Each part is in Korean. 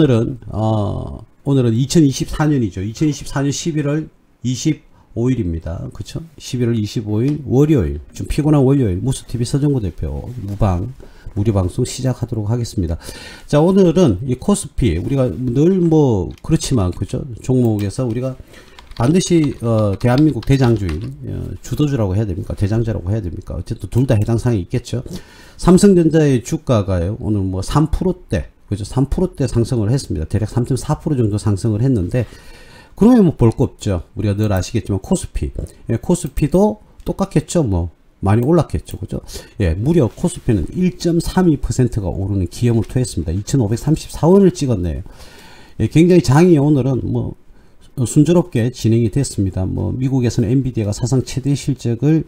오늘은 2024년이죠. 2024년 11월 25일입니다. 그쵸? 11월 25일 월요일, 좀 피곤한 월요일, 무스TV 서정구 대표 무료방송 시작하도록 하겠습니다. 자, 오늘은 이 코스피, 우리가 늘 뭐 그렇지만 그죠? 종목에서 우리가 반드시 대한민국 대장주인 주도주라고 해야 됩니까? 대장자라고 해야 됩니까? 어쨌든 둘 다 해당 사항이 있겠죠. 삼성전자의 주가가요, 오늘 뭐 3%대, 그죠? 3%대 상승을 했습니다. 대략 3.4% 정도 상승을 했는데, 그러면 뭐 볼 거 없죠. 우리가 늘 아시겠지만 코스피, 코스피도 똑같겠죠. 뭐 많이 올랐겠죠. 그죠? 예, 무려 코스피는 1.32%가 오르는 기염을 토했습니다. 2534원을 찍었네요. 예, 굉장히 장이 오늘은 뭐 순조롭게 진행이 됐습니다. 뭐 미국에서는 엔비디아가 사상 최대 실적을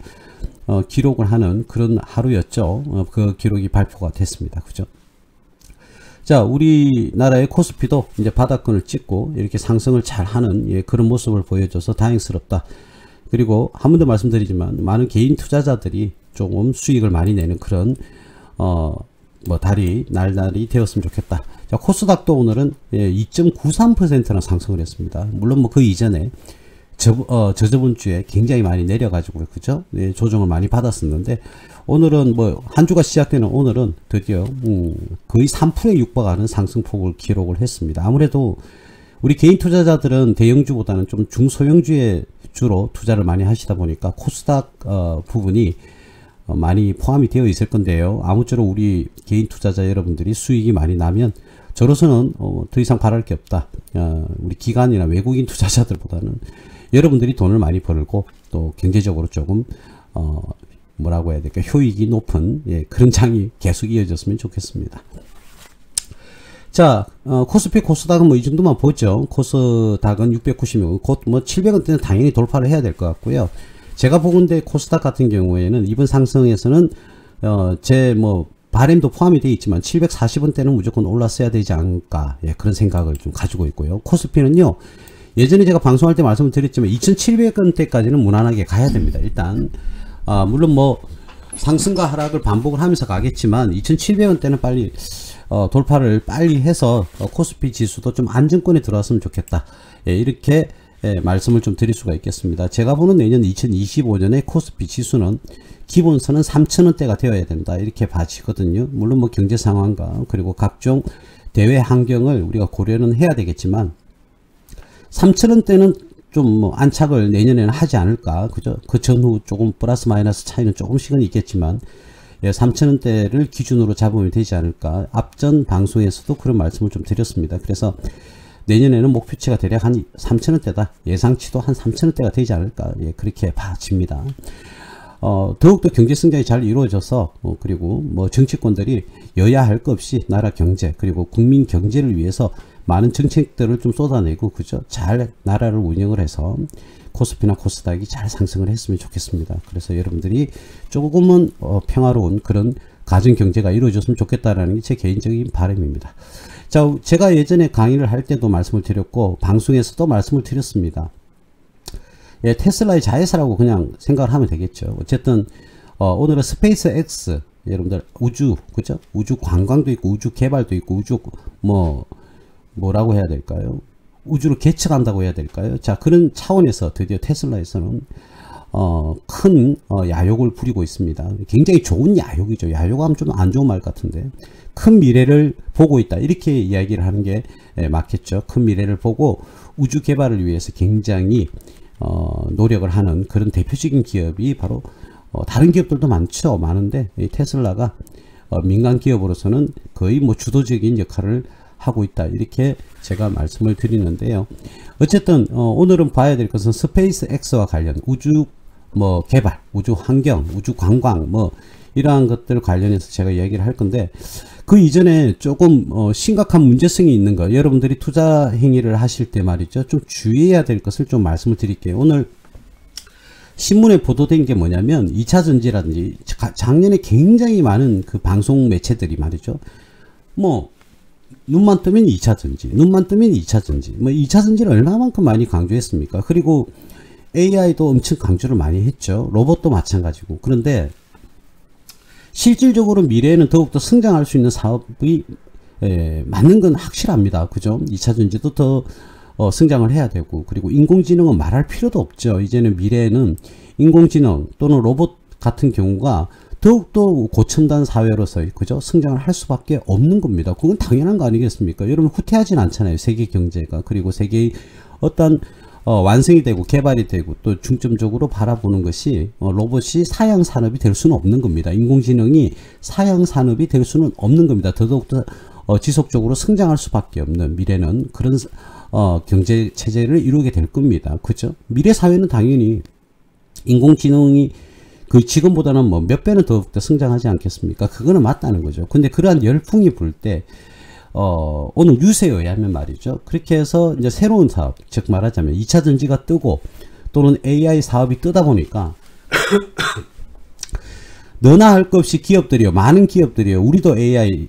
기록을 하는 그런 하루였죠. 그 기록이 발표가 됐습니다. 그죠? 자, 우리나라의 코스피도 이제 바닥권을 찍고 이렇게 상승을 잘 하는 그런 모습을 보여줘서 다행스럽다. 그리고 한 번 더 말씀드리지만 많은 개인 투자자들이 조금 수익을 많이 내는 그런 날이 되었으면 좋겠다. 자, 코스닥도 오늘은 2.93%나 상승을 했습니다. 물론 뭐 그 이전에 저저번 주에 굉장히 많이 내려가지고 그죠? 네, 조정을 많이 받았었는데, 오늘은 뭐 한 주가 시작되는 오늘은 드디어 거의 3%에 육박하는 상승폭을 기록을 했습니다. 아무래도 우리 개인 투자자들은 대형주보다는 좀 중소형주에 주로 투자를 많이 하시다 보니까 코스닥 부분이 많이 포함이 되어 있을 건데요. 아무쪼록 우리 개인 투자자 여러분들이 수익이 많이 나면 저로서는 더 이상 바랄 게 없다. 우리 기관이나 외국인 투자자들보다는 여러분들이 돈을 많이 벌고 또 경제적으로 조금 뭐라고 해야 될까, 효익이 높은 그런 장이 계속 이어졌으면 좋겠습니다. 자, 코스피 코스닥은 뭐 이 정도만 보죠. 코스닥은 690이고 곧 뭐 700원대는 당연히 돌파를 해야 될 것 같고요. 제가 보건대 코스닥 같은 경우에는 이번 상승에서는 제 뭐 바램도 포함이 되어 있지만 740원대는 무조건 올랐어야 되지 않을까, 그런 생각을 좀 가지고 있고요. 코스피는요, 예전에 제가 방송할 때 말씀을 드렸지만 2700원대까지는 무난하게 가야 됩니다. 일단 물론 뭐 상승과 하락을 반복을 하면서 가겠지만 2700원대는 빨리 돌파를 빨리 해서 코스피 지수도 좀 안정권에 들어왔으면 좋겠다. 이렇게 말씀을 좀 드릴 수가 있겠습니다. 제가 보는 내년 2025년에 코스피 지수는 기본선은 3000원대가 되어야 된다, 이렇게 봐지거든요. 물론 뭐 경제 상황과 그리고 각종 대외 환경을 우리가 고려는 해야 되겠지만 3000원대는 좀 뭐 안착을 내년에는 하지 않을까, 그죠? 그 전후 조금 플러스 마이너스 차이는 조금씩은 있겠지만 3000원대를 기준으로 잡으면 되지 않을까. 앞전 방송에서도 그런 말씀을 좀 드렸습니다. 그래서 내년에는 목표치가 대략 한 3000원대다. 예상치도 한 3000원대가 되지 않을까. 그렇게 봐집니다. 더욱더 경제 성장이 잘 이루어져서 그리고 뭐 정치권들이 여야 할 것 없이 나라 경제 그리고 국민 경제를 위해서 많은 정책들을 좀 쏟아내고 그죠? 잘 나라를 운영을 해서 코스피나 코스닥이 잘 상승을 했으면 좋겠습니다. 그래서 여러분들이 조금은 평화로운 그런 가정 경제가 이루어졌으면 좋겠다라는 게 제 개인적인 바람입니다. 자, 제가 예전에 강의를 할 때도 말씀을 드렸고 방송에서도 말씀을 드렸습니다. 테슬라의 자회사라고 그냥 생각을 하면 되겠죠. 어쨌든 오늘은 스페이스 X, 여러분들 우주, 그죠? 우주 관광도 있고 우주 개발도 있고 우주 뭐라고 해야 될까요? 우주로 개척한다고 해야 될까요? 자, 그런 차원에서 드디어 테슬라에서는 큰 야욕을 부리고 있습니다. 굉장히 좋은 야욕이죠. 야욕하면 좀 안 좋은 말 같은데, 큰 미래를 보고 있다, 이렇게 이야기를 하는 게 맞겠죠. 큰 미래를 보고 우주 개발을 위해서 굉장히 노력을 하는 그런 대표적인 기업이 바로 다른 기업들도 많은데 테슬라가 민간 기업으로서는 거의 뭐 주도적인 역할을 하고 있다, 이렇게 제가 말씀을 드리는데요. 어쨌든 오늘은 봐야 될 것은 스페이스 X와 관련 우주 뭐 개발, 우주 환경, 우주 관광 뭐 이러한 것들 관련해서 제가 이야기를 할 건데, 그 이전에 조금 심각한 문제성이 있는 거, 여러분들이 투자 행위를 하실 때 말이죠, 좀 주의해야 될 것을 좀 말씀을 드릴게요. 오늘 신문에 보도된 게 뭐냐면 2차전지라든지 작년에 굉장히 많은 그 방송 매체들이 말이죠, 뭐 눈만 뜨면 2차전지, 눈만 뜨면 2차전지, 뭐 2차전지를 얼마만큼 많이 강조했습니까? 그리고 AI도 엄청 강조를 많이 했죠. 로봇도 마찬가지고. 그런데 실질적으로 미래에는 더욱더 성장할 수 있는 사업이 맞는 건 확실합니다. 그죠? 2차 전지도 더 성장을 해야 되고, 그리고 인공지능은 말할 필요도 없죠. 이제는 미래에는 인공지능 또는 로봇 같은 경우가 더욱더 고첨단 사회로서, 그죠? 성장을 할 수밖에 없는 겁니다. 그건 당연한 거 아니겠습니까? 여러분, 후퇴하진 않잖아요. 세계 경제가. 그리고 세계의 어떤 완성이 되고 개발이 되고 또 중점적으로 바라보는 것이 로봇이 사양 산업이 될 수는 없는 겁니다. 인공지능이 사양 산업이 될 수는 없는 겁니다. 더더욱더 지속적으로 성장할 수밖에 없는 미래는 그런 경제 체제를 이루게 될 겁니다. 그죠? 미래 사회는 당연히 인공지능이 그 지금보다는 뭐 몇 배는 더 성장하지 않겠습니까? 그거는 맞다는 거죠. 근데 그러한 열풍이 불 때 오늘 뉴스에 의하면 말이죠. 그렇게 해서 이제 새로운 사업, 즉 말하자면 2차 전지가 뜨고 또는 AI 사업이 뜨다 보니까 너나 할 것 없이 기업들이요, 많은 기업들이요, 우리도 AI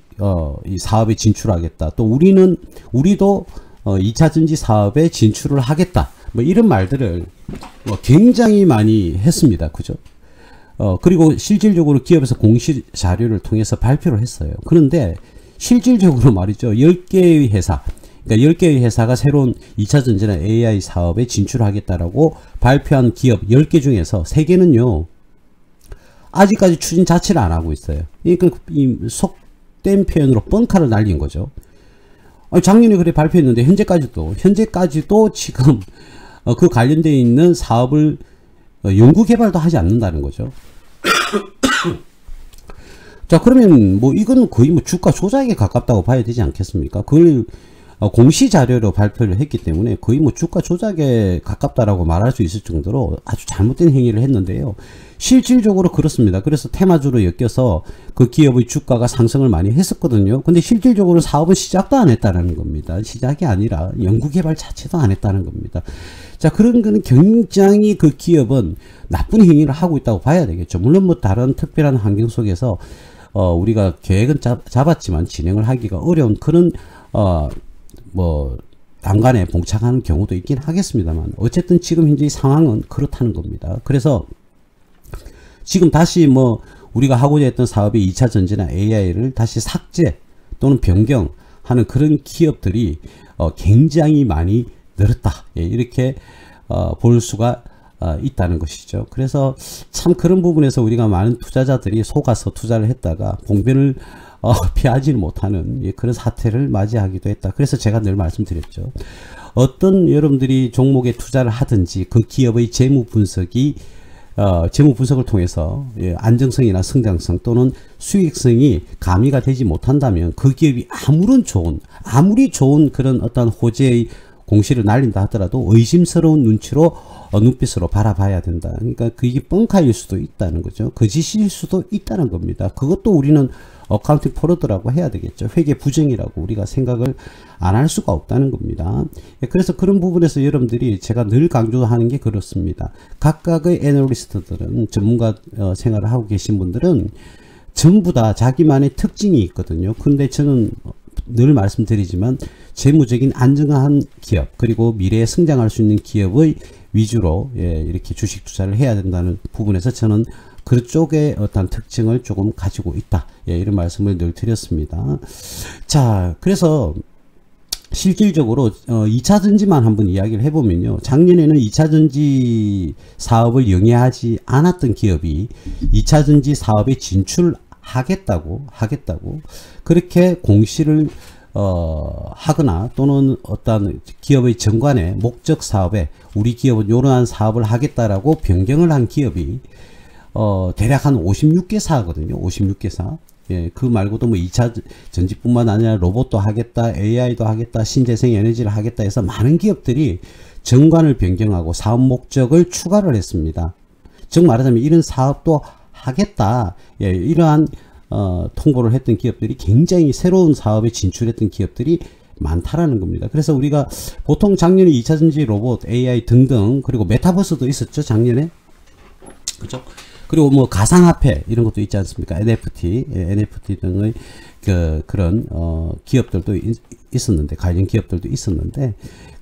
이 사업에 진출하겠다. 또 우리도 2차 전지 사업에 진출을 하겠다. 뭐 이런 말들을 굉장히 많이 했습니다. 그죠? 그리고 실질적으로 기업에서 공시 자료를 통해서 발표를 했어요. 그런데 실질적으로 말이죠. 10개의 회사, 그러니까 10개의 회사가 새로운 2차 전지나 AI 사업에 진출하겠다라고 발표한 기업 10개 중에서 3개는요. 아직까지 추진 자체를 안 하고 있어요. 그러니까 이 속된 표현으로 뻥카를 날린 거죠. 작년에 그래 발표했는데 현재까지도 지금 그 관련되어 있는 사업을 연구 개발도 하지 않는다는 거죠. 자, 그러면 뭐 이건 거의 뭐 주가 조작에 가깝다고 봐야 되지 않겠습니까? 그걸 공시 자료로 발표를 했기 때문에 거의 뭐 주가 조작에 가깝다라고 말할 수 있을 정도로 아주 잘못된 행위를 했는데요. 실질적으로 그렇습니다. 그래서 테마주로 엮여서 그 기업의 주가가 상승을 많이 했었거든요. 근데 실질적으로 사업은 시작도 안 했다는 겁니다. 시작이 아니라 연구개발 자체도 안 했다는 겁니다. 자, 그런 거는 굉장히 그 기업은 나쁜 행위를 하고 있다고 봐야 되겠죠. 물론 뭐 다른 특별한 환경 속에서 우리가 계획은 잡았지만 진행을 하기가 어려운 그런 뭐 난관에 봉착하는 경우도 있긴 하겠습니다만 어쨌든 지금 현재 상황은 그렇다는 겁니다. 그래서 지금 다시 뭐 우리가 하고자 했던 사업의 2차 전지나 AI를 다시 삭제 또는 변경하는 그런 기업들이 굉장히 많이 늘었다. 예, 이렇게 볼 수가 있다는 것이죠. 그래서 참 그런 부분에서 우리가 많은 투자자들이 속아서 투자를 했다가 봉변을 피하지 못하는 그런 사태를 맞이하기도 했다. 그래서 제가 늘 말씀드렸죠. 어떤 여러분들이 종목에 투자를 하든지 그 기업의 재무 분석을 통해서 안정성이나 성장성 또는 수익성이 가미가 되지 못한다면 그 기업이 아무리 좋은 그런 어떤 호재의 공시를 날린다 하더라도 의심스러운 눈빛으로 바라봐야 된다. 그러니까 그게 뻥카일 수도 있다는 거죠. 거짓일 수도 있다는 겁니다. 그것도 우리는 어카운팅 포로드라고 해야 되겠죠. 회계 부정이라고 우리가 생각을 안 할 수가 없다는 겁니다. 그래서 그런 부분에서 여러분들이 제가 늘 강조하는 게 그렇습니다. 각각의 애널리스트들은 전문가 생활을 하고 계신 분들은 전부 다 자기만의 특징이 있거든요. 근데 저는 늘 말씀드리지만 재무적인 안정한 기업 그리고 미래에 성장할 수 있는 기업의 위주로 이렇게 주식 투자를 해야 된다는 부분에서 저는 그쪽의 어떤 특징을 조금 가지고 있다. 이런 말씀을 늘 드렸습니다. 자, 그래서 실질적으로 2차 전지만 한번 이야기를 해보면요. 작년에는 2차 전지 사업을 영위하지 않았던 기업이 2차 전지 사업에 진출하겠다고 그렇게 공시를 하거나 또는 어떤 기업의 정관의 목적 사업에 우리 기업은 이러한 사업을 하겠다라고 변경을 한 기업이 대략 한 56개사거든요. 56개사. 예, 그 말고도 뭐 2차 전지뿐만 아니라 로봇도 하겠다, AI도 하겠다, 신재생 에너지를 하겠다 해서 많은 기업들이 정관을 변경하고 사업 목적을 추가를 했습니다. 즉 말하자면 이런 사업도 하겠다. 예, 이러한 통보를 했던 기업들이 굉장히 새로운 사업에 진출했던 기업들이 많다라는 겁니다. 그래서 우리가 보통 작년에 2차 전지 로봇, AI 등등 그리고 메타버스도 있었죠. 작년에. 그죠? 그리고 뭐 가상화폐 이런 것도 있지 않습니까? NFT 등의 그런 기업들도 있었는데 관련 기업들도 있었는데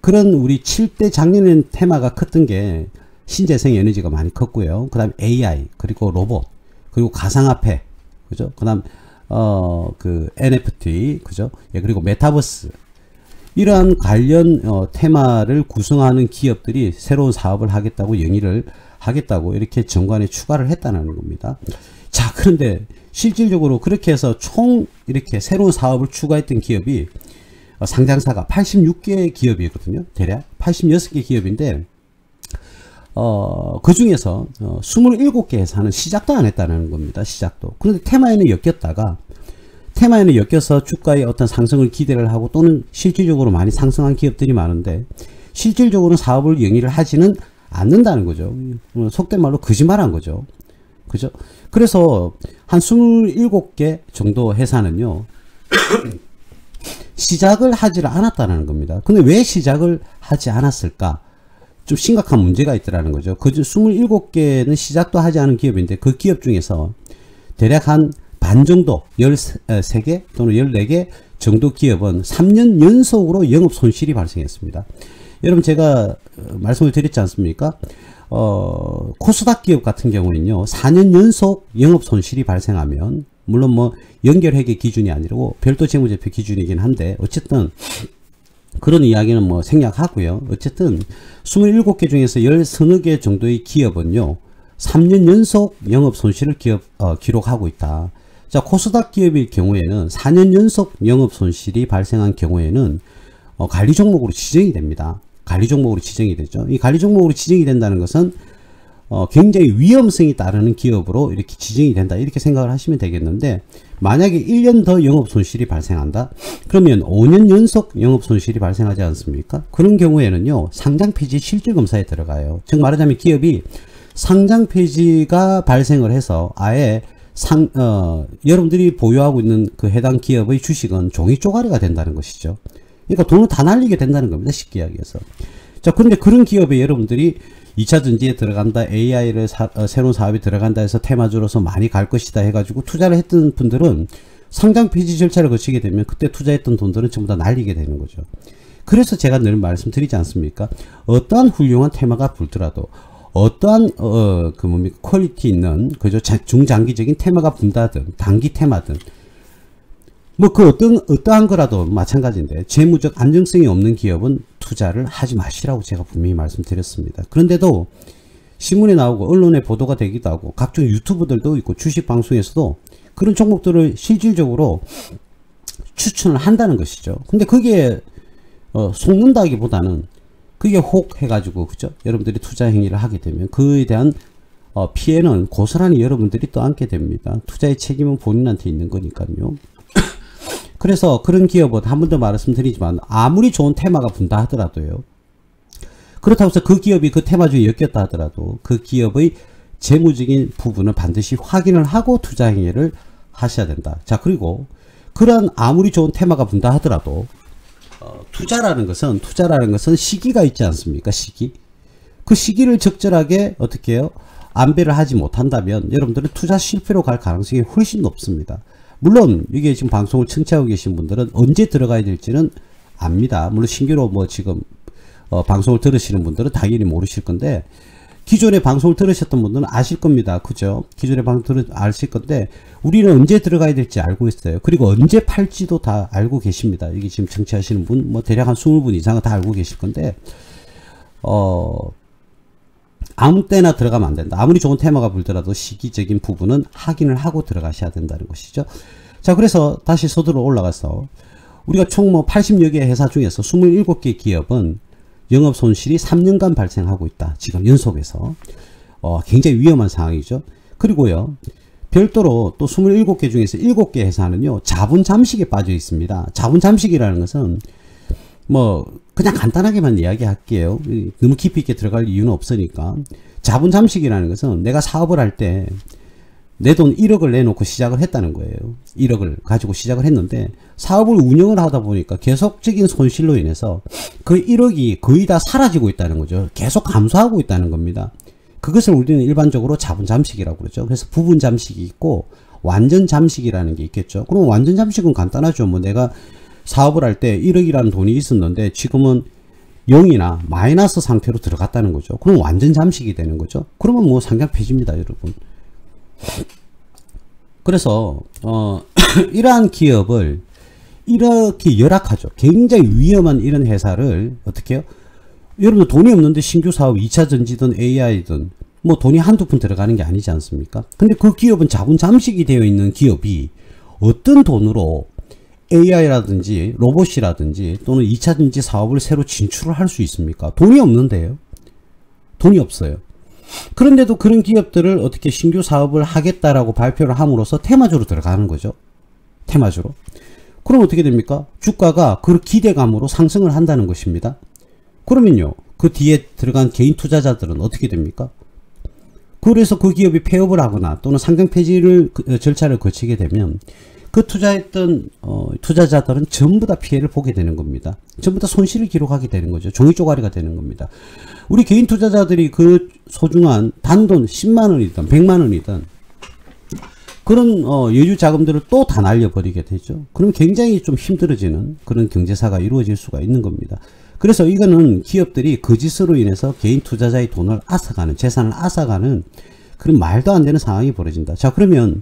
그런 우리 7대 작년에는 테마가 컸던 게 신재생 에너지가 많이 컸고요. 그다음 AI 그리고 로봇 그리고 가상화폐 그죠? 그다음 그 NFT, 그죠? 예, 그리고 메타버스. 이러한 관련 테마를 구성하는 기업들이 새로운 사업을 하겠다고 영위를 하겠다고 이렇게 정관에 추가를 했다는 겁니다. 자, 그런데 실질적으로 그렇게 해서 총 이렇게 새로운 사업을 추가했던 기업이 상장사가 86개 기업이거든요. 대략 86개 기업인데 그 중에서 27개 회사는 시작도 안 했다는 겁니다. 시작도. 그런데 테마에는 엮여서 주가의 어떤 상승을 기대를 하고 또는 실질적으로 많이 상승한 기업들이 많은데 실질적으로는 사업을 영위를 하지는 않는다는 거죠. 속된 말로 거짓말한 거죠. 그죠? 그래서 한 27개 정도 회사는요 시작을 하지를 않았다는 겁니다. 근데 왜 시작을 하지 않았을까? 좀 심각한 문제가 있더라는 거죠. 그 27개는 시작도 하지 않은 기업인데 그 기업 중에서 대략 한 반 정도 13개 또는 14개 정도 기업은 3년 연속으로 영업 손실이 발생했습니다. 여러분 제가 말씀을 드렸지 않습니까? 코스닥 기업 같은 경우는요 4년 연속 영업 손실이 발생하면 물론 뭐 연결회계 기준이 아니고 별도 재무제표 기준이긴 한데 어쨌든 그런 이야기는 뭐 생략하고요. 어쨌든 27개 중에서 13개 정도의 기업은요 3년 연속 영업 손실을 기록하고 있다. 자, 코스닥 기업의 경우에는 4년 연속 영업 손실이 발생한 경우에는 관리 종목으로 지정이 됩니다. 관리 종목으로 지정이 되죠. 이 관리 종목으로 지정이 된다는 것은 굉장히 위험성이 따르는 기업으로 이렇게 지정이 된다. 이렇게 생각을 하시면 되겠는데 만약에 1년 더 영업 손실이 발생한다. 그러면 5년 연속 영업 손실이 발생하지 않습니까? 그런 경우에는요. 상장 폐지 실질 검사에 들어가요. 즉 말하자면 기업이 상장 폐지가 발생을 해서 아예 여러분들이 보유하고 있는 그 해당 기업의 주식은 종이 쪼가리가 된다는 것이죠. 그러니까 돈을 다 날리게 된다는 겁니다. 쉽게 이야기해서. 자, 그런데 그런 기업에 여러분들이 2차 전지에 들어간다, AI를 새로운 사업에 들어간다 해서 테마주로서 많이 갈 것이다 해가지고 투자를 했던 분들은 상장 폐지 절차를 거치게 되면 그때 투자했던 돈들은 전부 다 날리게 되는 거죠. 그래서 제가 늘 말씀드리지 않습니까? 어떠한 훌륭한 테마가 불더라도 어떠한 퀄리티 있는 그죠 중장기적인 테마가 분다든 단기 테마든 뭐 그 어떠한 거라도 마찬가지인데 재무적 안정성이 없는 기업은 투자를 하지 마시라고 제가 분명히 말씀드렸습니다. 그런데도 신문에 나오고 언론에 보도가 되기도 하고 각종 유튜브들도 있고 주식 방송에서도 그런 종목들을 실질적으로 추천을 한다는 것이죠. 근데 그게 속는다기보다는 그게 혹 해가지고 그죠? 여러분들이 투자 행위를 하게 되면 그에 대한 피해는 고스란히 여러분들이 또 안게 됩니다. 투자의 책임은 본인한테 있는 거니까요. 그래서 그런 기업은 한 번 더 말씀드리지만 아무리 좋은 테마가 분다 하더라도요. 그렇다고 해서 그 기업이 그 테마주에 엮였다 하더라도 그 기업의 재무적인 부분을 반드시 확인을 하고 투자 행위를 하셔야 된다. 자, 그리고 그런 아무리 좋은 테마가 분다 하더라도 투자라는 것은 시기가 있지 않습니까? 시기. 그 시기를 적절하게 어떻게 해요? 안배를 하지 못한다면 여러분들은 투자 실패로 갈 가능성이 훨씬 높습니다. 물론 이게 지금 방송을 청취하고 계신 분들은 언제 들어가야 될지는 압니다. 물론 신규로 뭐 지금 방송을 들으시는 분들은 당연히 모르실 건데 기존에 방송을 들으셨던 분들은 아실 겁니다. 그죠? 기존에 방송을 아실 건데 우리는 언제 들어가야 될지 알고 있어요. 그리고 언제 팔지도 다 알고 계십니다. 이게 지금 청취하시는 분 뭐 대략 한 20분 이상은 다 알고 계실 건데 아무 때나 들어가면 안 된다. 아무리 좋은 테마가 불더라도 시기적인 부분은 확인을 하고 들어가셔야 된다는 것이죠. 자, 그래서 다시 서두로 올라가서 우리가 총 뭐 80여 개 회사 중에서 27개 기업은 영업 손실이 3년간 발생하고 있다. 지금 연속해서. 굉장히 위험한 상황이죠. 그리고요. 별도로 또 27개 중에서 7개 회사는요. 자본 잠식에 빠져 있습니다. 자본 잠식이라는 것은 뭐 그냥 간단하게만 이야기할게요. 너무 깊이 있게 들어갈 이유는 없으니까. 자본 잠식이라는 것은 내가 사업을 할 때 내 돈 1억을 내놓고 시작을 했다는 거예요. 1억을 가지고 시작을 했는데 사업을 운영을 하다 보니까 계속적인 손실로 인해서 그 1억이 거의 다 사라지고 있다는 거죠. 계속 감소하고 있다는 겁니다. 그것을 우리는 일반적으로 자본 잠식이라고 그러죠. 그래서 부분 잠식이 있고 완전 잠식이라는 게 있겠죠. 그럼 완전 잠식은 간단하죠. 뭐 내가 사업을 할 때 1억이라는 돈이 있었는데 지금은 0이나 마이너스 상태로 들어갔다는 거죠. 그럼 완전 잠식이 되는 거죠. 그러면 뭐 상장 폐지입니다, 여러분. 그래서 이러한 기업을 이렇게 열악하죠. 굉장히 위험한 이런 회사를 어떻게 해요? 여러분들 돈이 없는데 신규 사업 2차 전지든 AI든 뭐 돈이 한두 푼 들어가는 게 아니지 않습니까? 근데 그 기업은 자본 잠식이 되어 있는 기업이 어떤 돈으로 AI라든지 로봇이라든지 또는 2차 전지 사업을 새로 진출을 할 수 있습니까? 돈이 없는데요. 돈이 없어요. 그런데도 그런 기업들을 어떻게 신규 사업을 하겠다라고 발표를 함으로써 테마주로 들어가는 거죠. 테마주로. 그럼 어떻게 됩니까? 주가가 그 기대감으로 상승을 한다는 것입니다. 그러면요, 그 뒤에 들어간 개인 투자자들은 어떻게 됩니까? 그래서 그 기업이 폐업을 하거나 또는 상장 폐지를 절차를 거치게 되면 그 투자했던 투자자들은 전부 다 피해를 보게 되는 겁니다. 전부 다 손실을 기록하게 되는 거죠. 종이 쪼가리가 되는 겁니다. 우리 개인 투자자들이 그 소중한 단돈 10만원이든 100만원이든 그런 여유 자금들을 또 다 날려버리게 되죠. 그럼 굉장히 좀 힘들어지는 그런 경제사가 이루어질 수가 있는 겁니다. 그래서 이거는 기업들이 거짓으로 인해서 개인 투자자의 돈을 앗아가는, 재산을 앗아가는 그런 말도 안 되는 상황이 벌어진다. 자, 그러면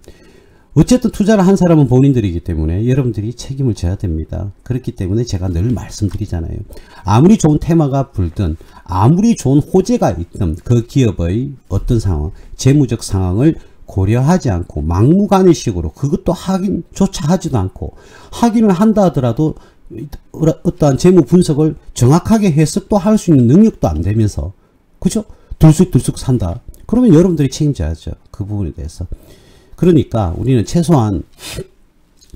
어쨌든 투자를 한 사람은 본인들이기 때문에 여러분들이 책임을 져야 됩니다. 그렇기 때문에 제가 늘 말씀드리잖아요. 아무리 좋은 테마가 불든, 아무리 좋은 호재가 있든 그 기업의 어떤 상황, 재무적 상황을 고려하지 않고 막무가내식으로 그것도 확인조차 하지도 않고, 확인을 한다 하더라도 어떠한 재무 분석을 정확하게 해석도 할 수 있는 능력도 안 되면서, 그죠? 들쑥들쑥 산다. 그러면 여러분들이 책임져야죠. 그 부분에 대해서. 그러니까 우리는 최소한,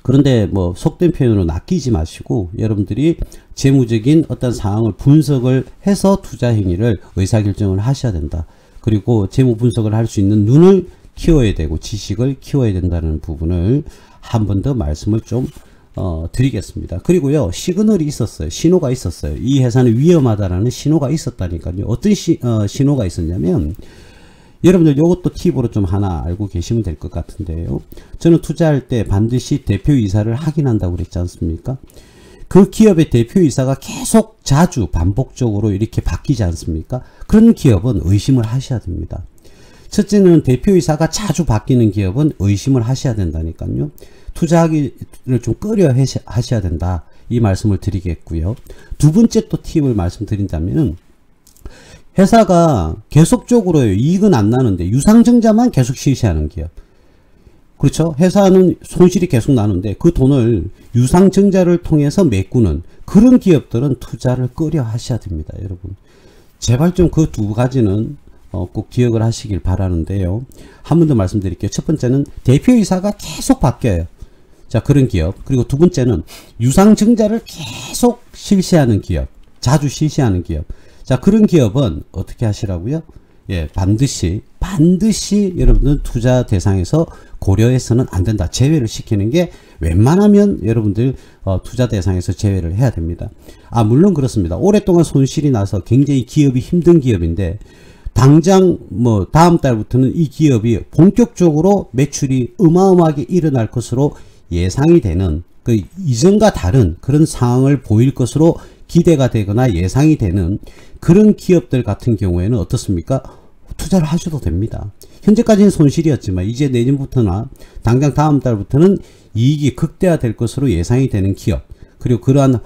그런데 뭐 속된 표현으로 낚이지 마시고 여러분들이 재무적인 어떤 상황을 분석을 해서 투자 행위를 의사결정을 하셔야 된다. 그리고 재무 분석을 할 수 있는 눈을 키워야 되고 지식을 키워야 된다는 부분을 한 번 더 말씀을 좀 드리겠습니다. 그리고요, 시그널이 있었어요. 신호가 있었어요. 이 회사는 위험하다라는 신호가 있었다니까요. 어떤 신호가 있었냐면, 여러분들 요것도 팁으로 좀 하나 알고 계시면 될 것 같은데요. 저는 투자할 때 반드시 대표이사를 확인한다고 그랬지 않습니까? 그 기업의 대표이사가 계속 자주 반복적으로 이렇게 바뀌지 않습니까? 그런 기업은 의심을 하셔야 됩니다. 첫째는 대표이사가 자주 바뀌는 기업은 의심을 하셔야 된다니까요. 투자하기를 좀 꺼려 하셔야 된다. 이 말씀을 드리겠고요. 두 번째 또 팁을 말씀드린다면은, 회사가 계속적으로 이익은 안 나는데 유상증자만 계속 실시하는 기업. 그렇죠? 회사는 손실이 계속 나는데 그 돈을 유상증자를 통해서 메꾸는 그런 기업들은 투자를 꺼려 하셔야 됩니다. 여러분. 제발 좀 그 두 가지는 꼭 기억을 하시길 바라는데요. 한 번 더 말씀드릴게요. 첫 번째는 대표이사가 계속 바뀌어요. 자, 그런 기업. 그리고 두 번째는 유상증자를 계속 실시하는 기업. 자주 실시하는 기업. 자, 그런 기업은 어떻게 하시라고요? 예, 반드시 여러분들 투자 대상에서 고려해서는 안 된다. 제외를 시키는 게 웬만하면 여러분들 투자 대상에서 제외를 해야 됩니다. 아, 물론 그렇습니다. 오랫동안 손실이 나서 굉장히 기업이 힘든 기업인데 당장 뭐 다음 달부터는 이 기업이 본격적으로 매출이 어마어마하게 일어날 것으로 예상이 되는, 그 이전과 다른 그런 상황을 보일 것으로 기대가 되거나 예상이 되는 그런 기업들 같은 경우에는 어떻습니까? 투자를 하셔도 됩니다. 현재까지는 손실이었지만 이제 내년부터나 당장 다음 달부터는 이익이 극대화될 것으로 예상이 되는 기업, 그리고 그러한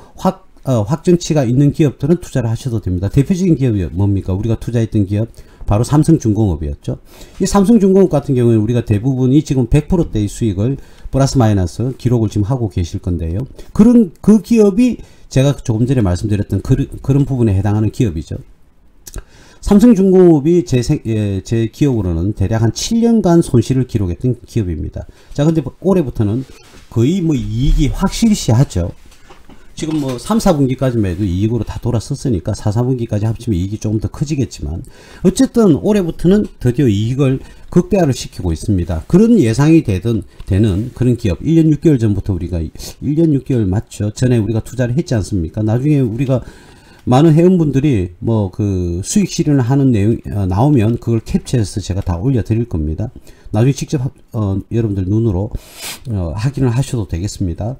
확정치가 있는 기업들은 투자를 하셔도 됩니다. 대표적인 기업이 뭡니까? 우리가 투자했던 기업 바로 삼성중공업이었죠. 이 삼성중공업 같은 경우에는 우리가 대부분이 지금 100%대의 수익을 플러스 마이너스 기록을 지금 하고 계실 건데요. 그 기업이 제가 조금 전에 말씀드렸던 그런 부분에 해당하는 기업이죠. 삼성중공업이 제 기억으로는 대략 한 7년간 손실을 기록했던 기업입니다. 자, 근데 올해부터는 거의 뭐 이익이 확실시하죠. 지금 뭐 3, 4분기까지만 해도 이익으로 다 돌아섰으니까 4, 4분기까지 합치면 이익이 조금 더 커지겠지만 어쨌든 올해부터는 드디어 이익을 극대화를 시키고 있습니다. 그런 예상이 되는 그런 기업, 1년 6개월 전부터 우리가 1년 6개월 맞죠? 전에 우리가 투자를 했지 않습니까? 나중에 우리가 많은 회원분들이 뭐 그 수익 실현을 하는 내용 나오면 그걸 캡처해서 제가 다 올려 드릴 겁니다. 나중에 직접 여러분들 눈으로 확인을 하셔도 되겠습니다.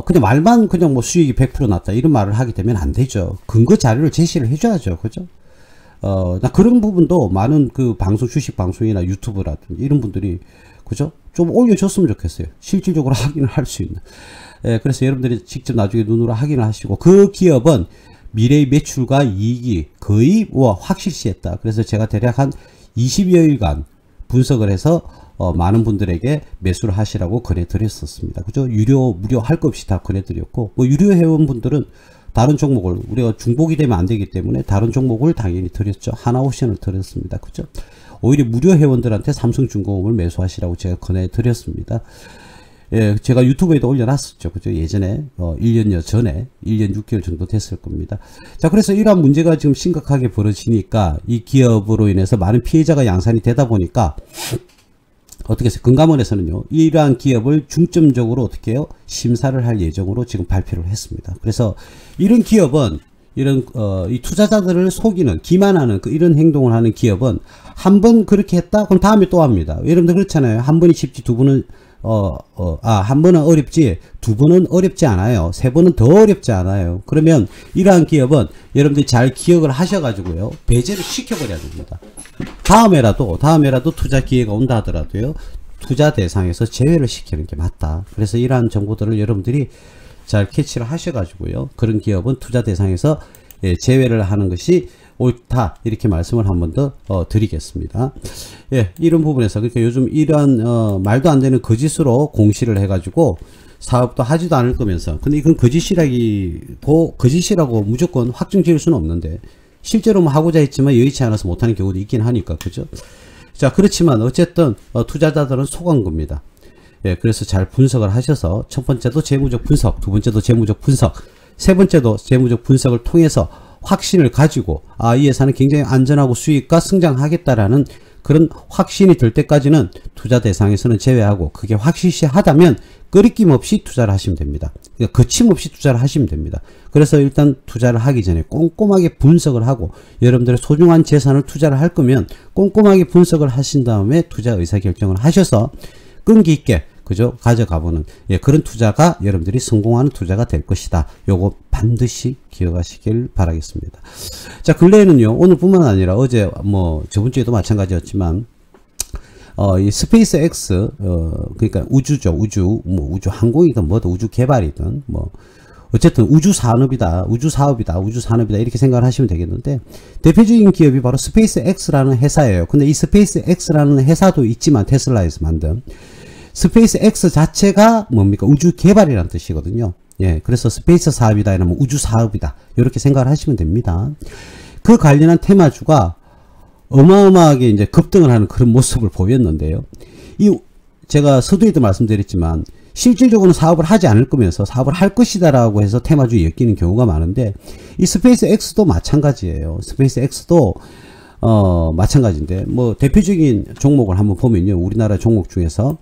그냥 말만 그냥 뭐 수익이 100% 났다 이런 말을 하게 되면 안 되죠. 근거 자료를 제시를 해줘야죠. 그죠? 나 그런 부분도 많은 그 주식 방송이나 유튜브라든지 이런 분들이 그죠? 좀 올려줬으면 좋겠어요. 실질적으로 확인을 할 수 있는. 그래서 여러분들이 직접 나중에 눈으로 확인을 하시고, 그 기업은 미래의 매출과 이익이 거의 확실시했다. 그래서 제가 대략 한 20여일간 분석을 해서 많은 분들에게 매수를 하시라고 권해드렸었습니다. 그죠? 무료 할 것 없이 다 권해드렸고, 뭐 유료 회원분들은 다른 종목을, 우리가 중복이 되면 안 되기 때문에 다른 종목을 당연히 드렸죠. 하나옵션을 드렸습니다. 그죠? 오히려 무료 회원들한테 삼성중공업을 매수하시라고 제가 권해드렸습니다. 예, 제가 유튜브에도 올려놨었죠. 그죠? 예전에, 1년여 전에, 1년 6개월 정도 됐을 겁니다. 자, 그래서 이러한 문제가 지금 심각하게 벌어지니까 이 기업으로 인해서 많은 피해자가 양산이 되다 보니까 어떻게 해서 금감원에서는요, 이러한 기업을 중점적으로 어떻게 해요? 심사를 할 예정으로 지금 발표를 했습니다. 그래서 이런 기업은 이런 이 투자자들을 속이는, 기만하는 이런 행동을 하는 기업은 한 번 그렇게 했다? 그럼 다음에 또 합니다. 여러분들 그렇잖아요. 한 번이 쉽지 두 번은 한 번은 어렵지 두 번은 어렵지 않아요. 세 번은 더 어렵지 않아요. 그러면 이러한 기업은 여러분들이 잘 기억을 하셔가지고요, 배제를 시켜버려야 됩니다. 다음에라도 투자 기회가 온다 하더라도요, 투자 대상에서 제외를 시키는 게 맞다. 그래서 이러한 정보들을 여러분들이 잘 캐치를 하셔가지고요, 그런 기업은 투자 대상에서 제외를 하는 것이 옳다, 이렇게 말씀을 한 번 더 드리겠습니다. 예, 이런 부분에서 그러니까 요즘 이런 말도 안 되는 거짓으로 공시를 해가지고 사업도 하지도 않을 거면서, 근데 이건 거짓이라고 무조건 확정 지을 수는 없는데 실제로 뭐 하고자 했지만 여의치 않아서 못하는 경우도 있긴 하니까, 그죠? 자, 그렇지만 어쨌든 투자자들은 속은 겁니다. 예, 그래서 잘 분석을 하셔서 첫 번째도 재무적 분석, 두 번째도 재무적 분석, 세 번째도 재무적 분석을 통해서 확신을 가지고, 이 회사는 굉장히 안전하고 수익과 성장하겠다라는 그런 확신이 들 때까지는 투자 대상에서는 제외하고, 그게 확실시하다면 끄리낌 없이 투자를 하시면 됩니다. 그러니까 거침없이 투자를 하시면 됩니다. 그래서 일단 투자를 하기 전에 꼼꼼하게 분석을 하고, 여러분들의 소중한 재산을 투자를 할 거면 꼼꼼하게 분석을 하신 다음에 투자 의사결정을 하셔서 끈기 있게, 그죠? 가져가보는, 예, 그런 투자가 여러분들이 성공하는 투자가 될 것이다. 요거 반드시 기억하시길 바라겠습니다. 자, 근래에는요, 오늘뿐만 아니라 어제 뭐 저번 주에도 마찬가지였지만 이 스페이스 X, 그러니까 우주죠. 뭐 우주 항공이든 뭐든 우주 개발이든 뭐 어쨌든 우주 산업이다, 우주 사업이다, 우주 산업이다, 이렇게 생각을 하시면 되겠는데, 대표적인 기업이 바로 스페이스 X라는 회사예요. 근데 이 스페이스 X라는 회사도 있지만, 테슬라에서 만든 스페이스 X 자체가 뭡니까? 우주 개발이라는 뜻이거든요. 예, 그래서 스페이스 사업이다, 이러면 우주 사업이다, 이렇게 생각을 하시면 됩니다. 그 관련한 테마주가 어마어마하게 이제 급등을 하는 그런 모습을 보였는데요. 제가 서두에도 말씀드렸지만, 실질적으로는 사업을 하지 않을 거면서 사업을 할 것이다 라고 해서 테마주에 엮이는 경우가 많은데, 이 스페이스 X도 마찬가지예요. 스페이스 X도 마찬가지인데, 뭐 대표적인 종목을 한번 보면요, 우리나라 종목 중에서,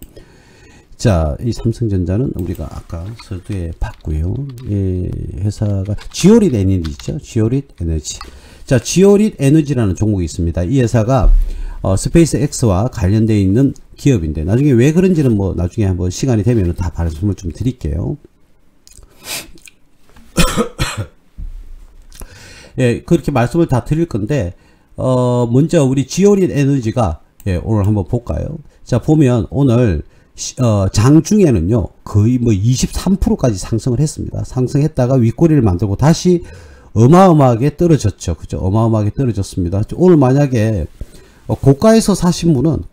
자, 이 삼성전자는 우리가 아까 서두에 봤고요. 예, 회사가 지오릿 에너지죠. 지오릿 에너지. 자, 지오릿 에너지라는 종목이 있습니다. 이 회사가 스페이스 X와 관련되어 있는 기업인데, 나중에 왜 그런지는 뭐 나중에 한번 시간이 되면 다 말씀을 좀 드릴게요. 예, 그렇게 말씀을 다 드릴 건데, 먼저 우리 지오릿 에너지가, 예, 오늘 한번 볼까요? 자, 보면 오늘 장중에는요, 거의 뭐 23%까지 상승을 했습니다. 상승했다가 윗꼬리를 만들고 다시 어마어마하게 떨어졌죠. 그죠? 어마어마하게 떨어졌습니다. 오늘 만약에 고가에서 사신 분은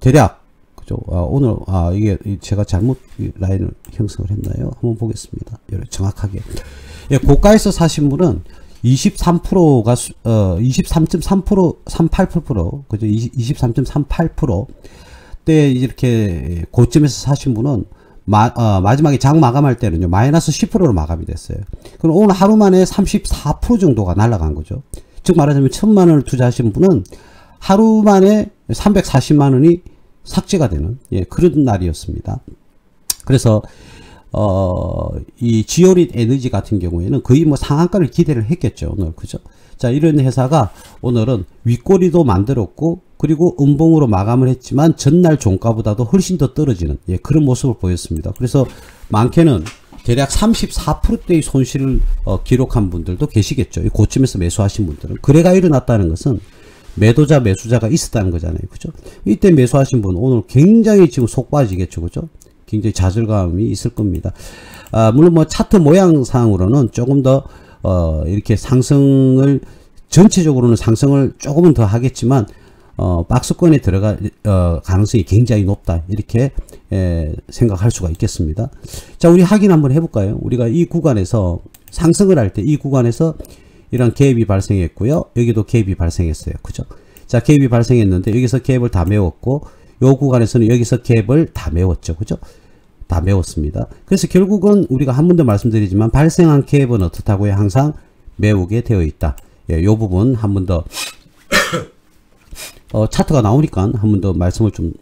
대략, 그죠? 오늘, 이게 제가 잘못 라인을 형성을 했나요? 한번 보겠습니다. 정확하게. 예, 고가에서 사신 분은 23%가, 23.3%, 38%, 그죠? 23.38% 때 이렇게 고점에서 사신 분은 마지막에 장 마감할 때는요, 마이너스 10%로 마감이 됐어요. 그럼 오늘 하루 만에 34% 정도가 날아간 거죠. 즉 말하자면 1000만원을 투자하신 분은 하루 만에 340만원이 삭제가 되는, 예, 그런 날이었습니다. 그래서 이 지오릿 에너지 같은 경우에는 거의 뭐 상한가를 기대를 했겠죠, 오늘. 그죠? 자, 이런 회사가 오늘은 윗꼬리도 만들었고, 그리고 음봉으로 마감을 했지만 전날 종가보다도 훨씬 더 떨어지는, 예, 그런 모습을 보였습니다. 그래서 많게는 대략 34%대의 손실을 기록한 분들도 계시겠죠. 이 고점에서 매수하신 분들은. 거래가 일어났다는 것은 매도자 매수자가 있었다는 거잖아요. 그죠? 이때 매수하신 분 오늘 굉장히 지금 속 빠지겠죠. 그죠? 굉장히 좌절감이 있을 겁니다. 물론 뭐 차트 모양상으로는 조금 더 이렇게 상승을 전체적으로는 상승을 조금은 더 하겠지만 박스권에 들어갈 가능성이 굉장히 높다, 이렇게 생각할 수가 있겠습니다. 자, 우리 확인 한번 해볼까요? 우리가 이 구간에서 상승을 할 때 이 구간에서 이런 갭이 발생했고요, 여기도 갭이 발생했어요. 그죠? 자, 갭이 발생했는데 여기서 갭을 다 메웠고 요 구간에서는 여기서 갭을 다 메웠죠. 그죠? 다 메웠습니다. 그래서 결국은 우리가 한 번 더 말씀드리지만 발생한 갭은 어떻다고요? 항상 메우게 되어 있다. 예, 요 부분 한 번 더 차트가 나오니까 한 번 더 말씀을 좀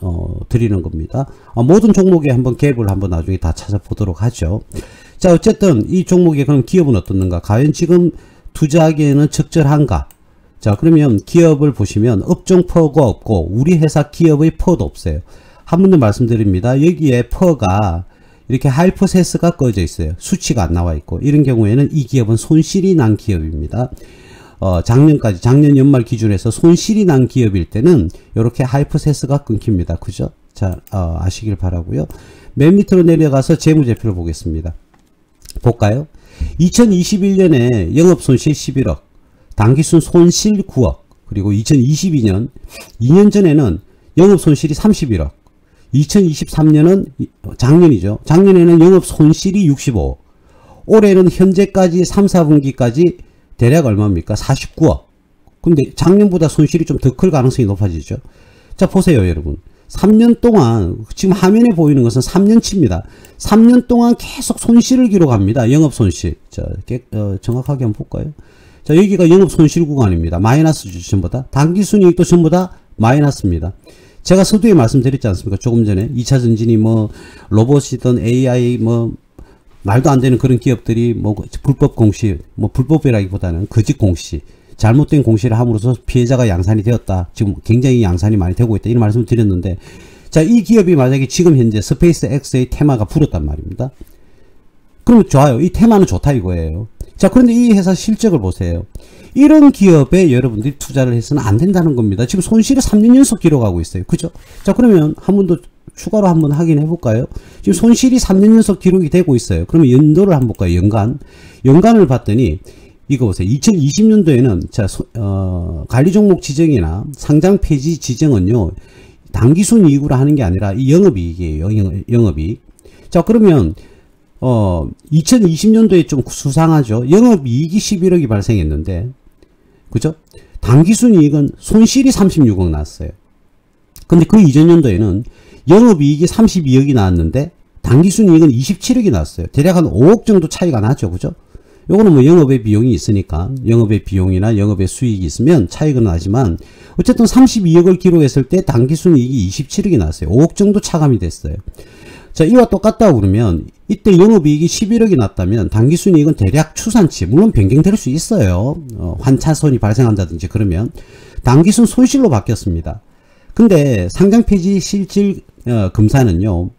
드리는 겁니다. 모든 종목에 한번 갭을 한번 나중에 다 찾아보도록 하죠. 자, 어쨌든 이 종목에 그럼 기업은 어떻는가? 과연 지금 투자하기에는 적절한가? 자, 그러면 기업을 보시면 업종 퍼가 없고 우리 회사 기업의 퍼도 없어요. 한 번 더 말씀드립니다. 여기에 퍼가 이렇게 하이퍼세스가 꺼져 있어요. 수치가 안 나와 있고, 이런 경우에는 이 기업은 손실이 난 기업입니다. 작년 연말 기준에서 손실이 난 기업일 때는 이렇게 하이퍼세스가 끊깁니다. 그죠? 자, 아시길 바라고요. 맨 밑으로 내려가서 재무제표를 보겠습니다. 볼까요? 2021년에 영업손실 11억, 당기순 손실 9억, 그리고 2022년, 2년 전에는 영업손실이 31억, 2023년은 작년이죠. 작년에는 영업손실이 65억, 올해는 현재까지 3, 4분기까지 대략 얼마입니까? 49억. 근데 작년보다 손실이 좀 더 클 가능성이 높아지죠. 자, 보세요, 여러분. 3년 동안, 지금 화면에 보이는 것은 3년치입니다. 3년 동안 계속 손실을 기록합니다. 영업손실. 자, 정확하게 한번 볼까요? 자, 여기가 영업손실 구간입니다. 마이너스죠, 전부 다. 당기순이익도 전부 다 마이너스입니다. 제가 서두에 말씀드렸지 않습니까? 조금 전에 2차 전진이 뭐 로봇이든 AI 뭐 말도 안 되는 그런 기업들이 뭐 불법 공시, 뭐 불법이라기보다는 거짓 공시, 잘못된 공시를 함으로써 피해자가 양산이 되었다. 지금 굉장히 양산이 많이 되고 있다. 이런 말씀을 드렸는데, 자, 이 기업이 만약에 지금 현재 스페이스 X의 테마가 불었단 말입니다. 그러면 좋아요. 이 테마는 좋다 이거예요. 자, 그런데 이 회사 실적을 보세요. 이런 기업에 여러분들이 투자를 해서는 안 된다는 겁니다. 지금 손실을 3년 연속 기록하고 있어요. 그죠? 자, 그러면 한 번 더 추가로 한번 확인해 볼까요? 지금 손실이 3년 연속 기록이 되고 있어요. 그러면 연도를 한번 볼까요? 연간을 봤더니 이거 보세요. 2020년도에는 자, 관리 종목 지정이나 상장 폐지 지정은요, 당기순이익으로 하는 게 아니라 이 영업이익이에요. 영업이익. 자, 그러면 2020년도에 좀 수상하죠. 영업이익이 11억이 발생했는데, 그죠? 당기순이익은 손실이 36억 나왔어요. 근데 그 이전 연도에는 영업이익이 32억이 나왔는데 당기순이익은 27억이 나왔어요. 대략 한 5억 정도 차이가 나죠. 그죠? 요거는 뭐 영업의 비용이 있으니까, 영업의 비용이나 영업의 수익이 있으면 차이가 나지만, 어쨌든 32억을 기록했을 때 당기순이익이 27억이 나왔어요. 5억 정도 차감이 됐어요. 자, 이와 똑같다고 그러면 이때 영업이익이 11억이 났다면 당기순이익은 대략 추산치, 물론 변경될 수 있어요. 환차손이 발생한다든지 그러면 당기순 손실로 바뀌었습니다. 근데 상장 폐지 실질 검사는요,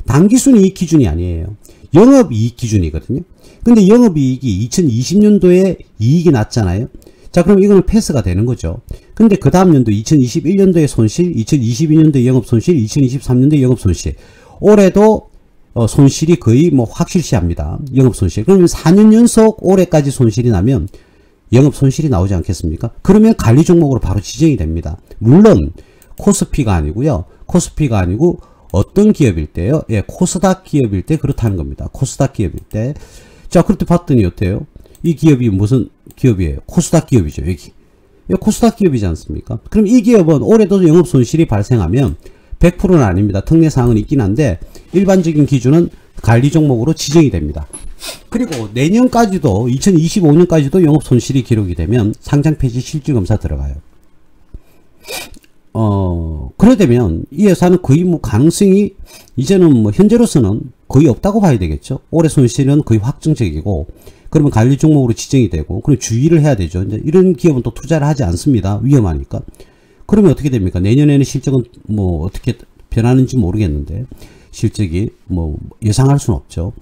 당기순이익 기준이 아니에요. 영업이익 기준이거든요. 근데 영업이익이 2020년도에 이익이 났잖아요. 자, 그럼 이거는 패스가 되는 거죠. 근데 그 다음 연도 2021년도에 손실, 2022년도에 영업손실, 2023년도에 영업손실. 올해도 손실이 거의 뭐 확실시합니다. 영업손실. 그러면 4년 연속 올해까지 손실이 나면 영업손실이 나오지 않겠습니까? 그러면 관리 종목으로 바로 지정이 됩니다. 물론 코스피가 아니고요. 코스피가 아니고 어떤 기업일 때요? 예, 코스닥 기업일 때 그렇다는 겁니다. 코스닥 기업일 때. 자, 그렇게 봤더니 어때요? 이 기업이 무슨 기업이에요? 코스닥 기업이죠, 여기. 코스닥 기업이지 않습니까? 그럼 이 기업은 올해도 영업손실이 발생하면 100%는 아닙니다. 특례사항은 있긴 한데 일반적인 기준은 관리 종목으로 지정이 됩니다. 그리고 내년까지도 2025년까지도 영업손실이 기록이 되면 상장 폐지 실질검사 들어가요. 그래 되면 이 회사는 거의 뭐 가능성이 이제는 뭐 현재로서는 거의 없다고 봐야 되겠죠. 올해 손실은 거의 확정적이고, 그러면 관리 종목으로 지정이 되고, 그럼 주의를 해야 되죠. 이제 이런 기업은 또 투자를 하지 않습니다. 위험하니까. 그러면 어떻게 됩니까? 내년에는 실적은 뭐 어떻게 변하는지 모르겠는데, 실적이 뭐 예상할 수는 없죠.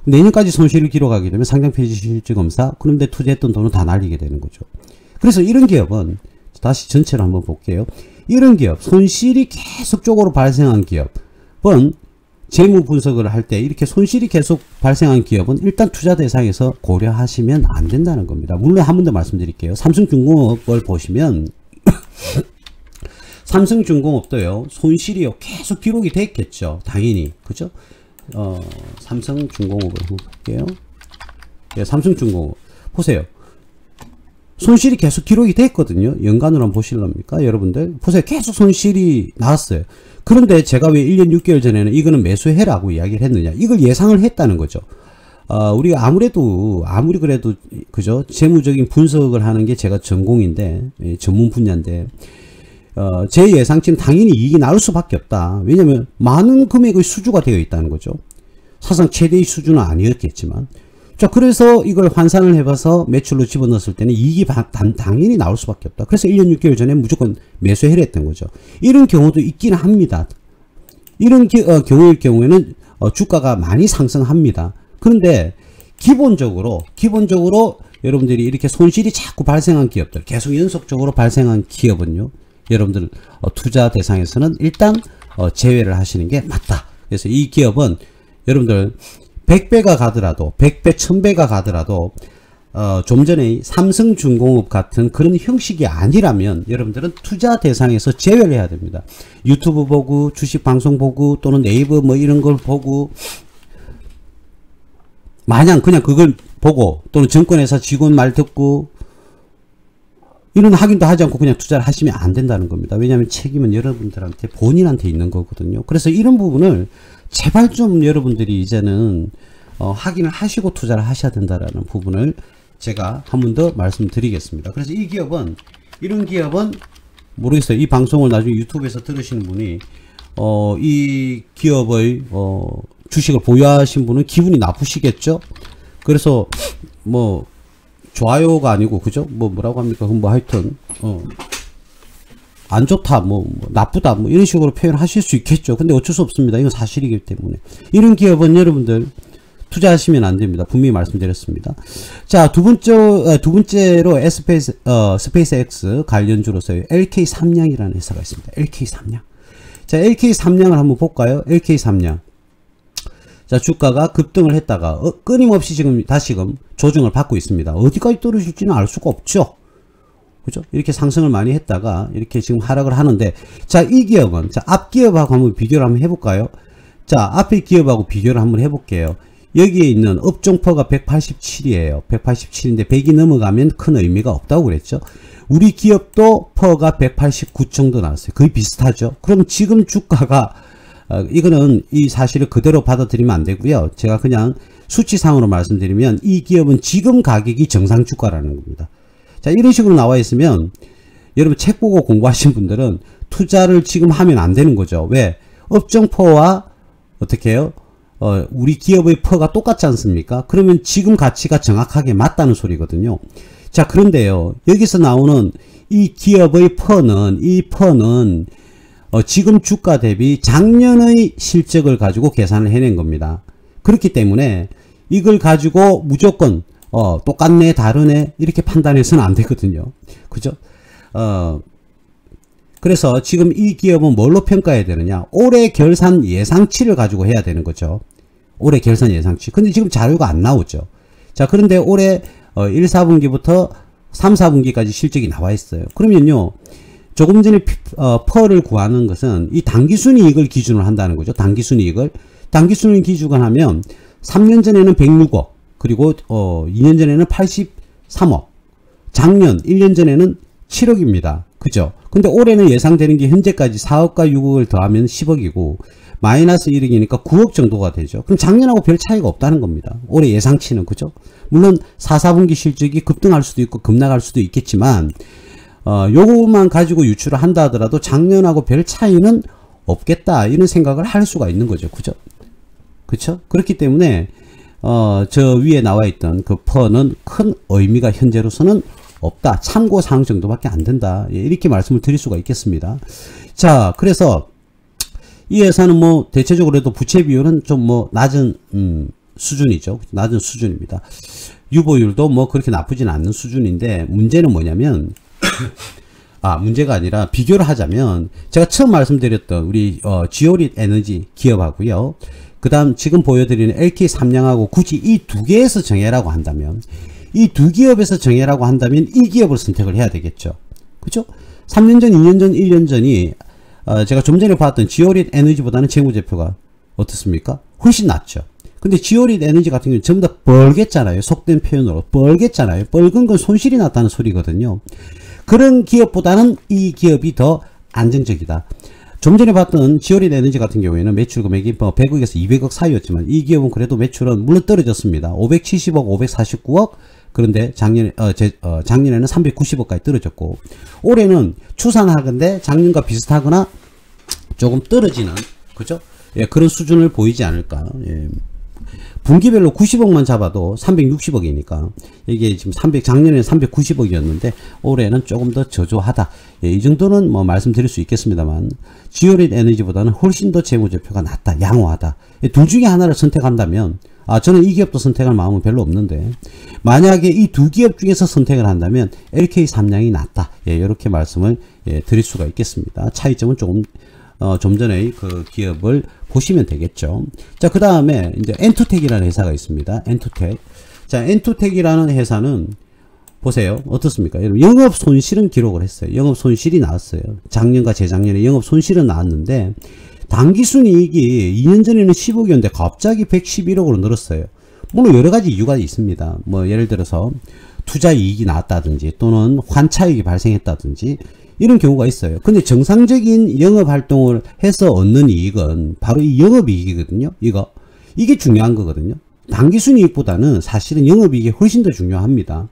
내년까지 손실을 기록하게 되면 상장 폐지 실질 검사, 그런데 투자했던 돈은 다 날리게 되는 거죠. 그래서 이런 기업은 다시 전체를 한번 볼게요. 이런 기업, 손실이 계속적으로 발생한 기업은 재무 분석을 할 때 이렇게 손실이 계속 발생한 기업은 일단 투자 대상에서 고려하시면 안 된다는 겁니다. 물론 한 번 더 말씀드릴게요. 삼성중공업을 보시면 삼성중공업도요, 손실이요, 계속 기록이 됐겠죠. 당연히. 그죠? 삼성중공업을 한번 볼게요. 예, 삼성중공업. 보세요. 손실이 계속 기록이 됐거든요. 연간으로 한번 보실랍니까? 여러분들. 보세요. 계속 손실이 나왔어요. 그런데 제가 왜 1년 6개월 전에는 이거는 매수해라고 이야기를 했느냐. 이걸 예상을 했다는 거죠. 우리가 아무리 그래도, 그죠? 재무적인 분석을 하는 게 제가 전공인데, 전문 분야인데, 제 예상치는 당연히 이익이 나올 수밖에 없다. 왜냐면 많은 금액의 수주가 되어 있다는 거죠. 사상 최대의 수준은 아니었겠지만. 자, 그래서 이걸 환산을 해봐서 매출로 집어넣었을 때는 이익이 당연히 나올 수밖에 없다. 그래서 1년 6개월 전에 무조건 매수해라 했던 거죠. 이런 경우도 있기는 합니다. 이런 경우일 경우에는 주가가 많이 상승합니다. 그런데 기본적으로 여러분들이 이렇게 손실이 자꾸 발생한 기업들, 계속 연속적으로 발생한 기업은요, 여러분들 투자 대상에서는 일단 제외를 하시는 게 맞다. 그래서 이 기업은 여러분들 100배가 가더라도 100배 1000배가 가더라도 좀 전에 삼성중공업 같은 그런 형식이 아니라면 여러분들은 투자 대상에서 제외를 해야 됩니다. 유튜브 보고 주식 방송 보고 또는 네이버 뭐 이런 걸 보고 마냥 그냥 그걸 보고 또는 증권회사 직원 말 듣고 이런 확인도 하지 않고 그냥 투자를 하시면 안 된다는 겁니다. 왜냐하면 책임은 여러분들한테 본인한테 있는 거거든요. 그래서 이런 부분을 제발 좀 여러분들이 이제는 확인을 하시고 투자를 하셔야 된다라는 부분을 제가 한 번 더 말씀드리겠습니다. 그래서 이 기업은, 이런 기업은 모르겠어요. 이 방송을 나중에 유튜브에서 들으시는 분이 이 기업의 주식을 보유하신 분은 기분이 나쁘시겠죠. 그래서 뭐 좋아요가 아니고, 그죠? 뭐라고 합니까? 그럼 뭐 하여튼 안 좋다, 나쁘다, 이런 식으로 표현하실 수 있겠죠. 근데 어쩔 수 없습니다. 이건 사실이기 때문에. 이런 기업은 여러분들 투자하시면 안 됩니다. 분명히 말씀드렸습니다. 자, 두 번째로 스페이스X 관련주로서의 LK3량이라는 회사가 있습니다. LK3량. 자, LK3량을 한번 볼까요? LK3량. 자, 주가가 급등을 했다가 끊임없이 다시금 조정을 받고 있습니다. 어디까지 떨어질지는 알 수가 없죠. 그죠? 이렇게 상승을 많이 했다가 이렇게 지금 하락을 하는데, 자, 이 기업은, 자, 앞 기업하고 한번 비교를 한번 해볼까요? 자, 앞에 기업하고 비교를 한번 해볼게요. 여기에 있는 업종퍼가 187이에요. 187인데 100이 넘어가면 큰 의미가 없다고 그랬죠. 우리 기업도 퍼가 189 정도 나왔어요. 거의 비슷하죠. 그럼 지금 주가가 이거는 이 사실을 그대로 받아들이면 안 되고요. 제가 그냥 수치상으로 말씀드리면 이 기업은 지금 가격이 정상 주가라는 겁니다. 자, 이런 식으로 나와 있으면 여러분 책 보고 공부하신 분들은 투자를 지금 하면 안 되는 거죠. 왜? 업종퍼와 어떻게 해요? 우리 기업의 퍼가 똑같지 않습니까? 그러면 지금 가치가 정확하게 맞다는 소리거든요. 자, 그런데요, 여기서 나오는 이 기업의 퍼는, 지금 주가 대비 작년의 실적을 가지고 계산을 해낸 겁니다. 그렇기 때문에 이걸 가지고 무조건 똑같네, 다르네, 이렇게 판단해서는 안 되거든요. 그죠? 그래서 지금 이 기업은 뭘로 평가해야 되느냐? 올해 결산 예상치를 가지고 해야 되는 거죠. 올해 결산 예상치. 근데 지금 자료가 안 나오죠. 자, 그런데 올해 1, 4분기부터 3, 4분기까지 실적이 나와 있어요. 그러면요, 조금 전에 퍼를 구하는 것은 이 당기순이익을 기준으로 한다는 거죠. 당기순이익을. 당기순이익 기준을 하면 3년 전에는 106억, 그리고 2년 전에는 83억, 작년 1년 전에는 7억입니다. 그죠? 근데 올해는 예상되는 게 현재까지 4억과 6억을 더하면 10억이고 마이너스 1억이니까 9억 정도가 되죠. 그럼 작년하고 별 차이가 없다는 겁니다. 올해 예상치는. 그죠? 물론 4, 4분기 실적이 급등할 수도 있고 급락할 수도 있겠지만 요것만 가지고 유출을 한다 하더라도 작년하고 별 차이는 없겠다, 이런 생각을 할 수가 있는 거죠. 그죠? 그쵸? 그렇기 때문에 저 위에 나와 있던 그 퍼는 큰 의미가 현재로서는 없다. 참고사항 정도밖에 안 된다. 예, 이렇게 말씀을 드릴 수가 있겠습니다. 자, 그래서 이 회사는 뭐 대체적으로 해도 부채 비율은 좀 낮은 수준이죠. 낮은 수준입니다. 유보율도 뭐 그렇게 나쁘진 않는 수준인데, 문제는 뭐냐면 문제가 아니라 비교를 하자면 제가 처음 말씀드렸던 우리 지오릿 에너지 기업하고요. 그 다음 지금 보여드리는 LK 삼양하고 굳이 이 두 개에서 정해라고 한다면 이 두 기업에서 정해라고 한다면 이 기업을 선택을 해야 되겠죠. 그죠? 3년 전, 2년 전, 1년 전이 제가 좀 전에 봤던 지오릿 에너지보다는 재무제표가 어떻습니까? 훨씬 낫죠. 근데 지오릿 에너지 같은 경우는 전부 다 뻘겠잖아요. 속된 표현으로 뻘겠잖아요. 뻘건 건 손실이 났다는 소리거든요. 그런 기업보다는 이 기업이 더 안정적이다. 좀 전에 봤던 지오릿 에너지 같은 경우에는 매출 금액이 100억에서 200억 사이였지만 이 기업은 그래도 매출은 물론 떨어졌습니다. 570억, 549억. 그런데 작년에는 390억까지 떨어졌고 올해는 추산하건대 작년과 비슷하거나 조금 떨어지는 그죠? 예, 그런 수준을 보이지 않을까. 예. 분기별로 90억만 잡아도 360억이니까 이게 지금 작년에는 390억이었는데 올해는 조금 더 저조하다. 예, 이 정도는 뭐 말씀드릴 수 있겠습니다만 지오릿 에너지보다는 훨씬 더 재무제표가 낫다, 양호하다. 예, 둘 중에 하나를 선택한다면 저는 이 기업도 선택할 마음은 별로 없는데 만약에 이 두 기업 중에서 선택을 한다면 LK 삼양이 낫다. 예, 이렇게 말씀을 드릴 수가 있겠습니다. 차이점은 조금 좀 전에 그 기업을 보시면 되겠죠. 자, 그 다음에 이제 엔투텍이라는 회사가 있습니다. 엔투텍. 자, 엔투텍이라는 회사는 보세요. 어떻습니까? 여러분, 영업 손실은 기록을 했어요. 영업 손실이 나왔어요. 작년과 재작년에 영업 손실은 나왔는데 당기순이익이 2년 전에는 10억이었는데 갑자기 111억으로 늘었어요. 물론 여러 가지 이유가 있습니다. 뭐 예를 들어서 투자 이익이 나왔다든지 또는 환차익이 발생했다든지 이런 경우가 있어요. 근데 정상적인 영업 활동을 해서 얻는 이익은 바로 이 영업이익이거든요. 이게 중요한 거거든요. 당기순이익보다는 사실은 영업이익이 훨씬 더 중요합니다.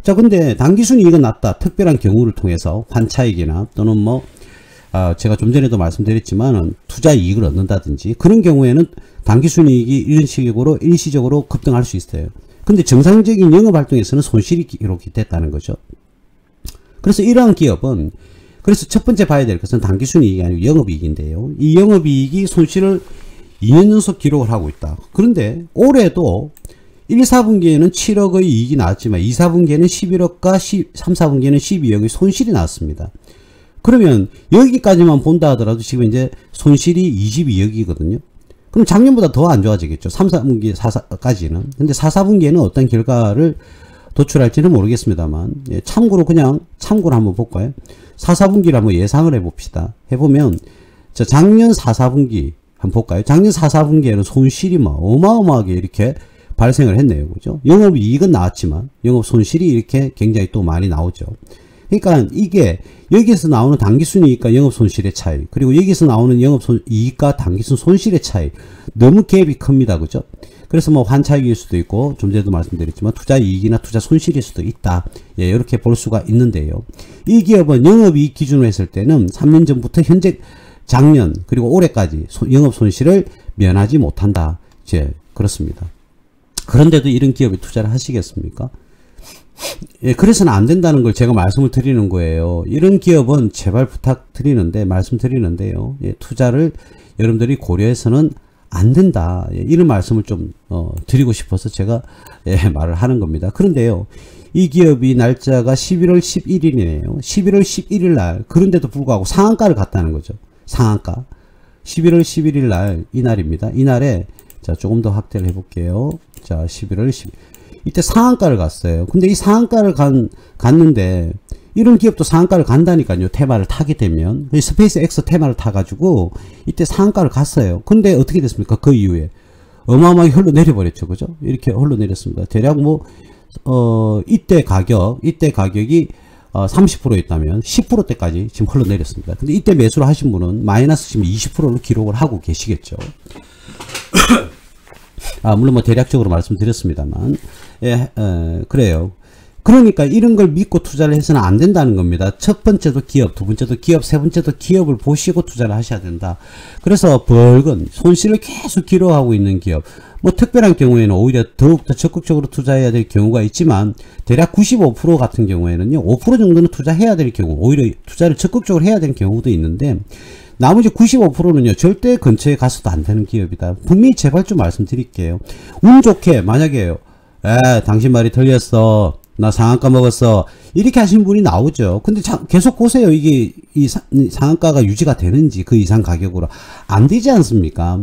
자, 근데 당기순이익은 낮다. 특별한 경우를 통해서 환차익이나 또는 뭐 제가 좀 전에도 말씀드렸지만 투자 이익을 얻는다든지 그런 경우에는 당기순이익이 이런 식으로 일시적으로 급등할 수 있어요. 근데 정상적인 영업 활동에서는 손실이 기록이 됐다는 거죠. 그래서 이러한 기업은 그래서 첫 번째 봐야 될 것은 당기순이익이 아니고 영업이익인데요. 이 영업이익이 손실을 2년 연속 기록을 하고 있다. 그런데 올해도 1, 4분기에는 7억의 이익이 나왔지만 2, 4분기에는 11억과 3, 4분기에는 12억의 손실이 나왔습니다. 그러면 여기까지만 본다 하더라도 지금 이제 손실이 22억이거든요. 그럼 작년보다 더 안 좋아지겠죠. 3, 4분기, 4까지는. 근데 4, 4분기에는 어떤 결과를 도출할지는 모르겠습니다만, 예, 참고로 한번 볼까요? 4, 4분기를 한번 예상을 해봅시다. 해보면, 작년 4, 4분기 한번 볼까요? 작년 4, 4분기에는 손실이 막 어마어마하게 이렇게 발생을 했네요. 그죠? 영업이익은 나왔지만, 영업 손실이 이렇게 굉장히 또 많이 나오죠. 그러니까 이게 여기에서 나오는 당기순이익과 영업손실의 차이, 그리고 여기서 나오는 영업이익과 당기순 손실의 차이, 너무 갭이 큽니다. 그죠? 그래서 뭐 환차익일 수도 있고 좀 전에도 말씀드렸지만 투자이익이나 투자손실일 수도 있다. 예, 이렇게 볼 수가 있는데요. 이 기업은 영업이익 기준으로 했을 때는 3년 전부터 현재 작년 그리고 올해까지 영업손실을 면하지 못한다. 이제 그렇습니다. 그런데도 이런 기업에 투자를 하시겠습니까? 예, 그래서는 안 된다는 걸 제가 말씀을 드리는 거예요. 이런 기업은 제발 부탁드리는데, 말씀드리는데요. 예, 투자를 여러분들이 고려해서는 안 된다. 예, 이런 말씀을 좀, 드리고 싶어서 제가, 예, 말을 하는 겁니다. 그런데요, 이 기업이 날짜가 11월 11일이네요. 11월 11일 날, 그런데도 불구하고 상한가를 갔다는 거죠. 상한가. 11월 11일 날, 이날입니다. 이날에, 자, 조금 더 확대를 해볼게요. 자, 11월 11일. 이때 상한가를 갔어요. 근데 이 상한가를 갔는데 이런 기업도 상한가를 간다니까요. 테마를 타게 되면 스페이스 X 테마를 타가지고 이때 상한가를 갔어요. 근데 어떻게 됐습니까? 그 이후에 어마어마하게 흘러내려 버렸죠. 그죠? 이렇게 흘러내렸습니다. 대략 뭐 이때 가격이 30%였다면 10%대까지 지금 흘러내렸습니다. 근데 이때 매수를 하신 분은 마이너스 지금 20%를 기록을 하고 계시겠죠. 물론 뭐 대략적으로 말씀드렸습니다만, 예, 그래요. 그러니까 이런 걸 믿고 투자를 해서는 안 된다는 겁니다. 첫 번째도 기업, 두 번째도 기업, 세 번째도 기업을 보시고 투자를 하셔야 된다. 그래서 벌건 손실을 계속 기록하고 있는 기업, 뭐 특별한 경우에는 오히려 더욱더 적극적으로 투자해야 될 경우가 있지만 대략 95% 같은 경우에는요, 5% 정도는 투자해야 될 경우, 오히려 투자를 적극적으로 해야 되는 경우도 있는데 나머지 95%는요 절대 근처에 가서도 안 되는 기업이다. 분명히 제발 좀 말씀드릴게요. 운 좋게 만약에 당신 말이 틀렸어, 나 상한가 먹었어. 이렇게 하시는 분이 나오죠. 근데 계속 보세요. 이게 이 상한가가 유지가 되는지 그 이상 가격으로 안 되지 않습니까?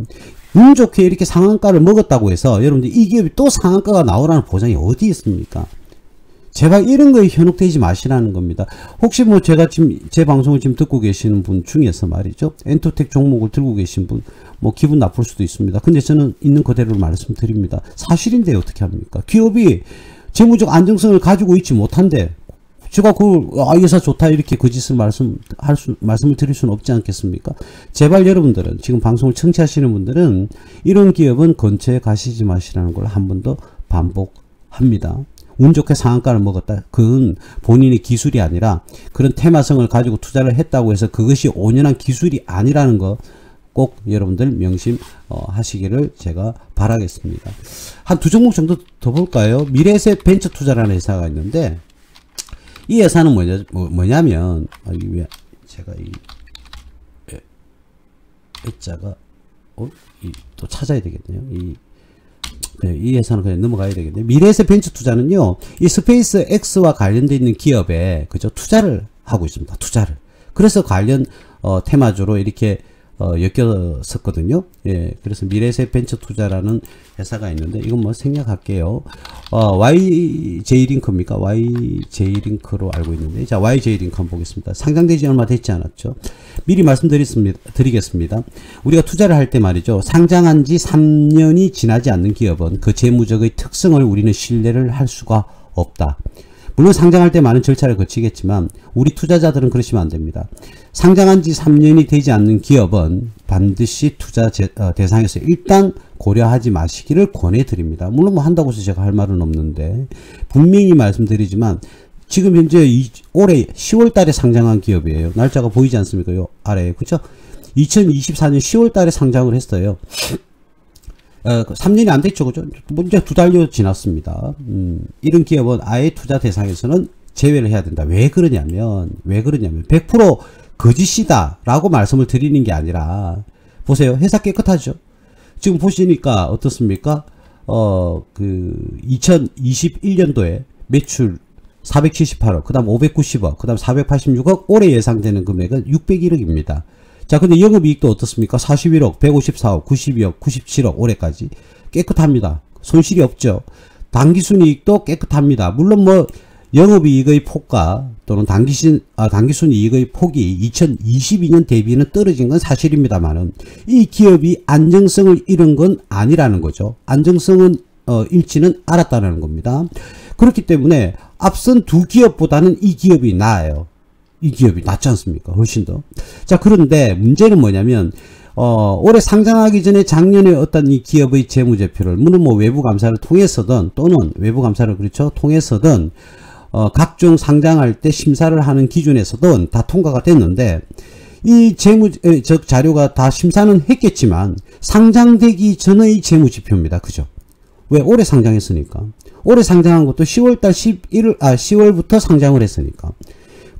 운 좋게 이렇게 상한가를 먹었다고 해서 여러분들 이 기업이 또 상한가가 나오라는 보장이 어디 있습니까? 제발 이런 거에 현혹되지 마시라는 겁니다. 혹시 뭐 제가 지금 제 방송을 지금 듣고 계시는 분 중에서 말이죠. 엔터텍 종목을 들고 계신 분 뭐 기분 나쁠 수도 있습니다. 근데 저는 있는 그대로 말씀드립니다. 사실인데 어떻게 합니까? 기업이 재무적 안정성을 가지고 있지 못한데 제가 이 회사 좋다 이렇게 거짓을 말씀을 드릴 수는 없지 않겠습니까? 제발 여러분들은 지금 방송을 청취하시는 분들은 이런 기업은 근처에 가시지 마시라는 걸 한 번 더 반복합니다. 운 좋게 상한가를 먹었다. 그건 본인의 기술이 아니라 그런 테마성을 가지고 투자를 했다고 해서 그것이 온전한 기술이 아니라는 거 꼭 여러분들 명심하시기를 제가 바라겠습니다. 한 두 종목 정도 더 볼까요? 미래에셋 벤처 투자라는 회사가 있는데 이 회사는 뭐냐면 제가 이 회자가 또 찾아야 되겠네요. 이 회사는 그냥 넘어가야 되겠네요. 미래에셋 벤처 투자는요, 이 스페이스 X와 관련되어 있는 기업에 그죠 투자를 하고 있습니다. 투자를. 그래서 관련 테마주로 이렇게 엮였었거든요. 예, 그래서 미래에셋 벤처 투자라는 회사가 있는데 이건 뭐 생략할게요. YJ링크입니까? YJ링크로 알고 있는데, 자, YJ링크 한번 보겠습니다. 상장되지 얼마 됐지 않았죠? 미리 말씀드리겠습니다. 우리가 투자를 할 때 말이죠. 상장한 지 3년이 지나지 않는 기업은 그 재무적의 특성을 우리는 신뢰를 할 수가 없다. 물론 상장할 때 많은 절차를 거치겠지만 우리 투자자들은 그러시면 안 됩니다. 상장한 지 3년이 되지 않는 기업은 반드시 투자 대상에서 일단 고려하지 마시기를 권해드립니다. 물론 뭐 한다고 해서 제가 할 말은 없는데 분명히 말씀드리지만 지금 현재 올해 10월 달에 상장한 기업이에요. 날짜가 보이지 않습니까? 요 아래에. 그죠? 2024년 10월 달에 상장을 했어요. 3년이 안 됐죠. 그죠? 이제 2달여 지났습니다. 이런 기업은 아예 투자 대상에서는 제외를 해야 된다. 왜 그러냐면 100% 거짓이다 라고 말씀을 드리는 게 아니라 보세요. 회사 깨끗하죠. 지금 보시니까 어떻습니까? 2021년도에 매출 478억, 그 다음 590억, 그 다음 486억, 올해 예상되는 금액은 601억입니다. 자, 근데 영업이익도 어떻습니까? 41억, 154억, 92억, 97억, 올해까지. 깨끗합니다. 손실이 없죠. 당기순이익도 깨끗합니다. 물론 뭐, 영업이익의 폭과 또는 당기순이익의 폭이 2022년 대비는 떨어진 건 사실입니다만은, 이 기업이 안정성을 잃은 건 아니라는 거죠. 안정성은, 잃지는 않았다는 겁니다. 그렇기 때문에, 앞선 두 기업보다는 이 기업이 나아요. 이 기업이 낫지 않습니까? 훨씬 더. 자, 그런데 문제는 뭐냐면, 올해 상장하기 전에 작년에 어떤 이 기업의 재무제표를, 물론 뭐 외부 감사를 통해서든, 또는 외부 감사를 그렇죠? 통해서든, 각종 상장할 때 심사를 하는 기준에서든 다 통과가 됐는데, 이 자료가 다 심사는 했겠지만, 상장되기 전의 재무지표입니다. 그죠? 왜? 올해 상장했으니까. 올해 상장한 것도 10월달 10월부터 상장을 했으니까.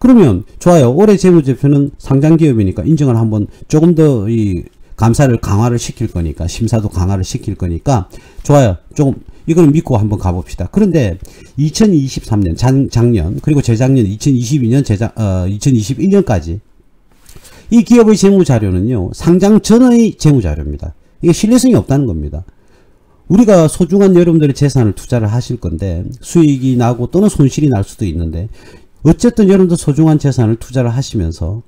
그러면 좋아요. 올해 재무제표는 상장기업이니까 인정을 한번 조금 더 이 감사를 강화를 시킬 거니까, 심사도 강화를 시킬 거니까 좋아요. 조금 이거는 믿고 한번 가봅시다. 그런데 2023년 작년 그리고 재작년 2022년 2021년까지 이 기업의 재무자료는요, 상장 전의 재무자료입니다. 이게 신뢰성이 없다는 겁니다. 우리가 소중한 여러분들의 재산을 투자를 하실 건데 수익이 나고 또는 손실이 날 수도 있는데, 어쨌든 여러분들 소중한 재산을 투자를 하시면서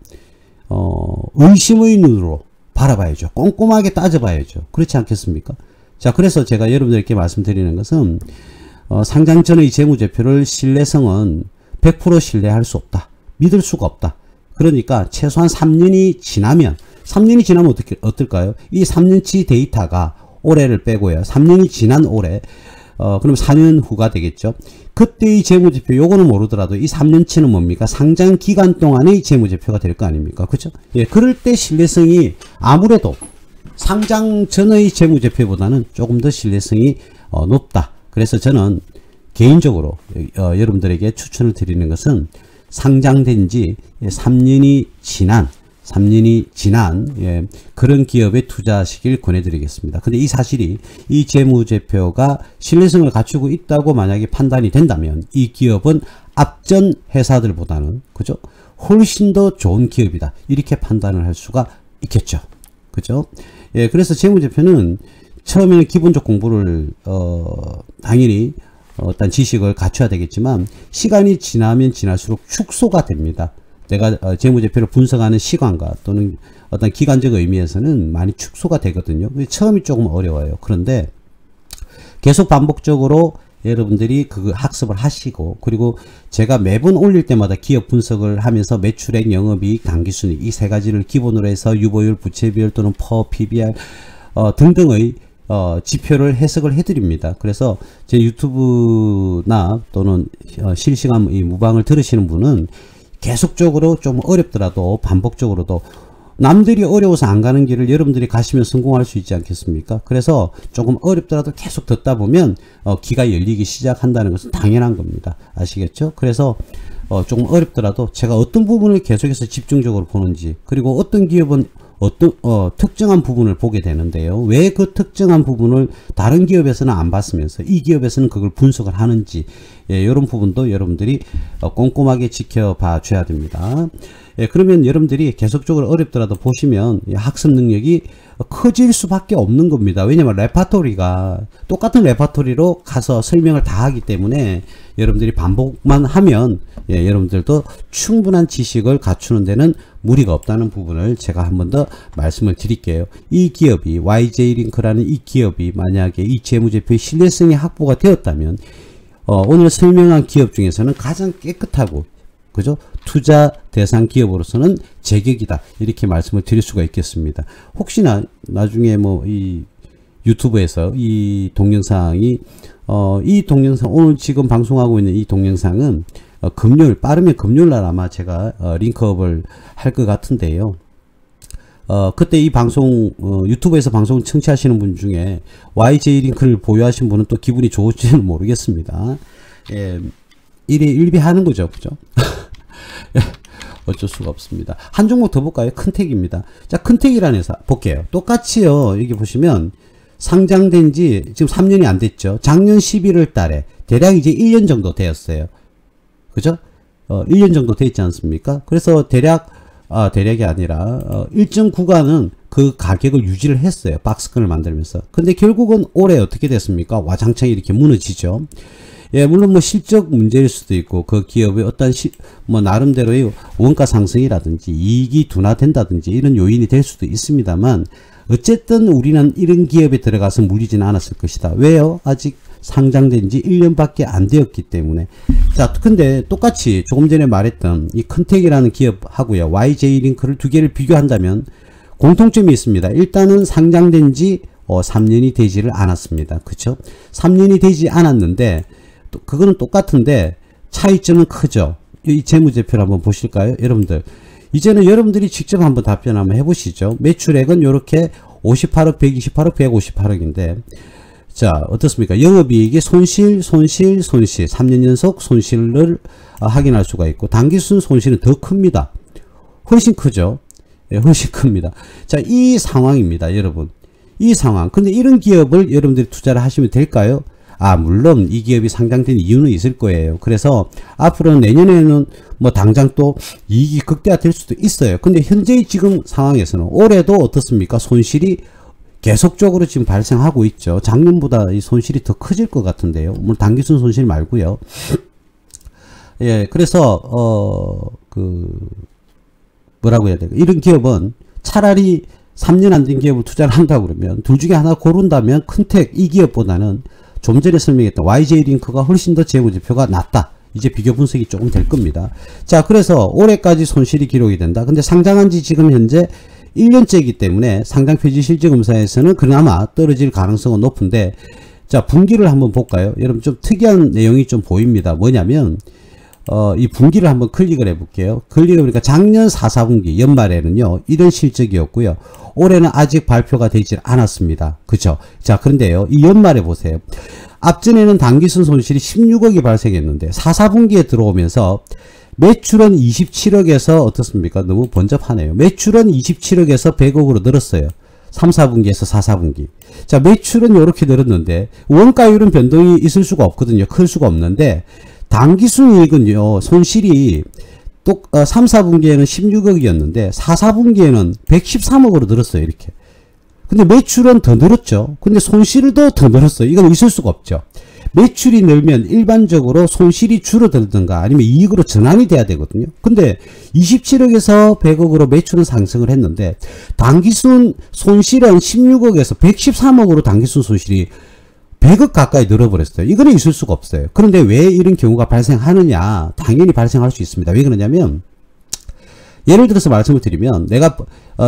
의심의 눈으로 바라봐야죠. 꼼꼼하게 따져봐야죠. 그렇지 않겠습니까? 자, 그래서 제가 여러분들께 말씀드리는 것은 상장 전의 재무제표를 신뢰성은 100% 신뢰할 수 없다. 믿을 수가 없다. 그러니까 최소한 3년이 지나면 어떨까요? 이 3년치 데이터가 올해를 빼고요. 3년이 지난 올해 그럼 4년 후가 되겠죠. 그때의 재무제표, 요거는 모르더라도 이 3년치는 뭡니까? 상장 기간 동안의 재무제표가 될 거 아닙니까? 그죠? 예, 그럴 때 신뢰성이 아무래도 상장 전의 재무제표보다는 조금 더 신뢰성이 높다. 그래서 저는 개인적으로 여러분들에게 추천을 드리는 것은 상장된 지 3년이 지난 3년이 지난 그런 기업에 투자하시길 권해드리겠습니다. 근데 이 사실이 이 재무제표가 신뢰성을 갖추고 있다고 만약에 판단이 된다면 이 기업은 앞전 회사들보다는 그죠? 훨씬 더 좋은 기업이다. 이렇게 판단을 할 수가 있겠죠. 그죠? 그래서 재무제표는 처음에는 기본적 공부를 당연히 어떤 지식을 갖춰야 되겠지만 시간이 지나면 지날수록 축소가 됩니다. 내가 재무제표를 분석하는 시간과 또는 어떤 기간적 의미에서는 많이 축소가 되거든요. 처음이 조금 어려워요. 그런데 계속 반복적으로 여러분들이 그 학습을 하시고 그리고 제가 매번 올릴 때마다 기업 분석을 하면서 매출액, 영업이익, 당기순이익 이 세 가지를 기본으로 해서 유보율, 부채비율 또는 퍼, PBR 등등의 지표를 해석을 해드립니다. 그래서 제 유튜브나 또는 실시간 이 무방을 들으시는 분은 계속적으로 좀 어렵더라도 반복적으로도 남들이 어려워서 안 가는 길을 여러분들이 가시면 성공할 수 있지 않겠습니까? 그래서 조금 어렵더라도 계속 듣다 보면 귀가 열리기 시작한다는 것은 당연한 겁니다. 아시겠죠? 그래서 조금 어렵더라도 제가 어떤 부분을 계속해서 집중적으로 보는지 그리고 어떤 기업은 어떤 특정한 부분을 보게 되는데요. 왜 그 특정한 부분을 다른 기업에서는 안 봤으면서 이 기업에서는 그걸 분석을 하는지 이런 부분도 여러분들이 꼼꼼하게 지켜봐 줘야 됩니다. 그러면 여러분들이 계속적으로 어렵더라도 보시면 학습 능력이 커질 수밖에 없는 겁니다. 왜냐면 레파토리가 똑같은 레파토리로 가서 설명을 다 하기 때문에 여러분들이 반복만 하면 여러분들도 충분한 지식을 갖추는 데는 무리가 없다는 부분을 제가 한 번 더 말씀을 드릴게요. 이 기업이 YJ링크라는 이 기업이 만약에 이 재무제표의 신뢰성이 확보가 되었다면 오늘 설명한 기업 중에서는 가장 깨끗하고 그죠? 투자 대상 기업으로서는 제격이다. 이렇게 말씀을 드릴 수가 있겠습니다. 혹시나 나중에 뭐 이 유튜브에서 이 동영상이 이 동영상 오늘 지금 방송하고 있는 이 동영상은 금요일 빠르면 금요일날 아마 제가 링크업을 할 것 같은데요. 그때 이 방송 유튜브에서 방송을 청취하시는 분 중에 YJ 링크를 보유하신 분은 또 기분이 좋을지는 모르겠습니다. 일에 일비하는 거죠, 그죠? 어쩔 수가 없습니다. 한 종목 더 볼까요? 큰택입니다. 자, 큰택이라는 회사 볼게요. 똑같이요. 여기 보시면 상장된 지 지금 3년이 안 됐죠. 작년 11월 달에 대략 이제 1년 정도 되었어요. 그죠? 1년 정도 됐지 않습니까? 그래서 대략이 아니라 일정 구간은 그 가격을 유지를 했어요. 박스권을 만들면서. 근데 결국은 올해 어떻게 됐습니까? 와장창 이렇게 무너지죠. 물론 뭐 실적 문제일 수도 있고 그 기업의 어떤 뭐 나름대로의 원가 상승이라든지 이익이 둔화된다든지 이런 요인이 될 수도 있습니다만 어쨌든 우리는 이런 기업에 들어가서 물리지는 않았을 것이다. 왜요? 아직 상장된 지 1년밖에 안 되었기 때문에. 자, 근데 똑같이 조금 전에 말했던 이 큰택이라는 기업하고요. YJ링크를 두 개를 비교한다면 공통점이 있습니다. 일단은 상장된 지 3년이 되지를 않았습니다. 그쵸? 3년이 되지 않았는데 그거는 똑같은데 차이점은 크죠. 이 재무제표를 한번 보실까요? 여러분들 이제는 여러분들이 직접 한번 답변 한번 해보시죠. 매출액은 이렇게 58억, 128억, 158억인데 자, 어떻습니까? 영업이익이 손실 3년 연속 손실을 확인할 수가 있고 당기순 손실은 더 큽니다. 훨씬 크죠? 훨씬 큽니다. 자, 이 상황입니다, 여러분. 이 상황. 근데 이런 기업을 여러분들이 투자를 하시면 될까요? 물론 이 기업이 상장된 이유는 있을 거예요. 그래서 앞으로는 내년에는 뭐 당장 또 이익이 극대화될 수도 있어요. 근데 현재의 지금 상황에서는 올해도 어떻습니까? 손실이 계속적으로 지금 발생하고 있죠. 작년보다 이 손실이 더 커질 것 같은데요. 물론 당기순 손실 말고요. 그래서 뭐라고 해야 될까? 이런 기업은 차라리 3년 안 된 기업을 투자를 한다고 그러면 둘 중에 하나 고른다면 큰택 이 기업보다는 좀 전에 설명했던 YJ링크가 훨씬 더 재무제표가 낮다. 이제 비교 분석이 조금 될 겁니다. 자, 그래서 올해까지 손실이 기록이 된다. 근데 상장한 지 지금 현재 1년째이기 때문에 상장 표지 실적 검사에서는 그나마 떨어질 가능성은 높은데 자, 분기를 한번 볼까요? 여러분 좀 특이한 내용이 좀 보입니다. 뭐냐면 이 분기를 한번 클릭을 해 볼게요. 클릭해 보니까 작년 4분기 연말에는요 이런 실적이었고요. 올해는 아직 발표가 되지 않았습니다. 그쵸? 자, 그런데요 이 연말에 보세요. 앞전에는 당기순 손실이 16억이 발생했는데 4분기에 들어오면서 매출은 27억에서 어떻습니까? 너무 번잡하네요. 매출은 27억에서 100억으로 늘었어요. 3, 4분기에서 4, 4분기. 자, 매출은 이렇게 늘었는데 원가율은 변동이 있을 수가 없거든요. 클 수가 없는데 당기순이익은요. 손실이 또 3, 4분기에는 16억이었는데 4, 4분기에는 113억으로 늘었어요. 이렇게. 근데 매출은 더 늘었죠. 근데 손실도 더 늘었어요. 이건 있을 수가 없죠. 매출이 늘면 일반적으로 손실이 줄어들든가 아니면 이익으로 전환이 돼야 되거든요. 근데 27억에서 100억으로 매출은 상승을 했는데 당기순 손실은 16억에서 113억으로 당기순 손실이 100억 가까이 늘어버렸어요. 이거는 있을 수가 없어요. 그런데 왜 이런 경우가 발생하느냐? 당연히 발생할 수 있습니다. 왜 그러냐면 예를 들어서 말씀을 드리면 내가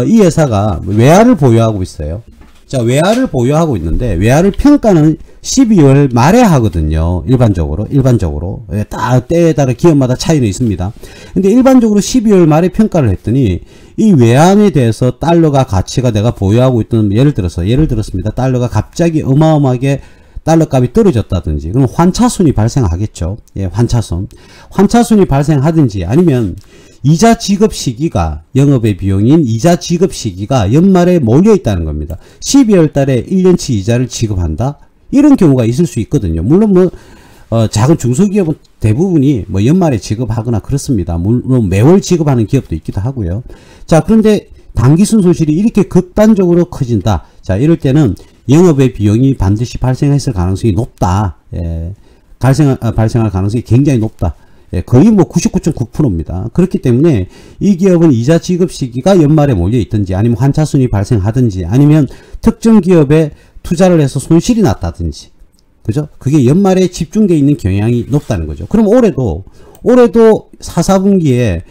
이 회사가 외화를 보유하고 있어요. 자, 외화를 보유하고 있는데 외화를 평가는 12월 말에 하거든요. 일반적으로 딱 때에 따라 기업마다 차이는 있습니다. 근데 일반적으로 12월 말에 평가를 했더니 이 외환에 대해서 달러가 가치가 내가 보유하고 있던 예를 들었습니다. 달러가 갑자기 어마어마하게 달러 값이 떨어졌다든지 그럼 환차손이 발생하겠죠. 예, 환차손이 발생하든지 아니면 이자 지급 시기가 영업의 비용인 이자 지급 시기가 연말에 몰려 있다는 겁니다. 12월 달에 1년치 이자를 지급한다. 이런 경우가 있을 수 있거든요. 물론 작은 중소기업은 대부분이 연말에 지급하거나 그렇습니다. 물론 매월 지급하는 기업도 있기도 하고요. 자, 그런데 당기순 손실이 이렇게 극단적으로 커진다. 자, 이럴 때는 영업의 비용이 반드시 발생했을 가능성이 높다. 예, 발생할 가능성이 굉장히 높다. 예, 거의 99.9%입니다. 그렇기 때문에 이 기업은 이자 지급 시기가 연말에 몰려 있든지 아니면 환차손이 발생하든지 아니면 특정 기업에 투자를 해서 손실이 났다든지 그죠? 그게 연말에 집중되어 있는 경향이 높다는 거죠. 그럼 올해도 4, 4분기에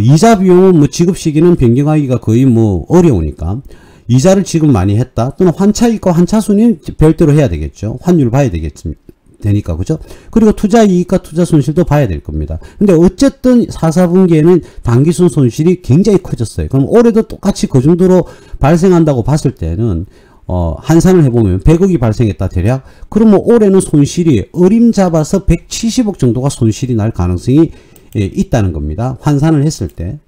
이자 비용은 지급 시기는 변경하기가 거의 어려우니까 이자를 지급 많이 했다 또는 환차이익과 환차손이 별도로 해야 되겠죠. 환율 봐야 되니까 그죠? 그리고 투자 이익과 투자 손실도 봐야 될 겁니다. 근데 어쨌든 4, 4분기에는 당기순 손실이 굉장히 커졌어요. 그럼 올해도 똑같이 그 정도로 발생한다고 봤을 때는 환산을 해보면 100억이 발생했다 대략. 그러면 올해는 손실이 어림잡아서 170억 정도가 손실이 날 가능성이 있다는 겁니다. 환산을 했을 때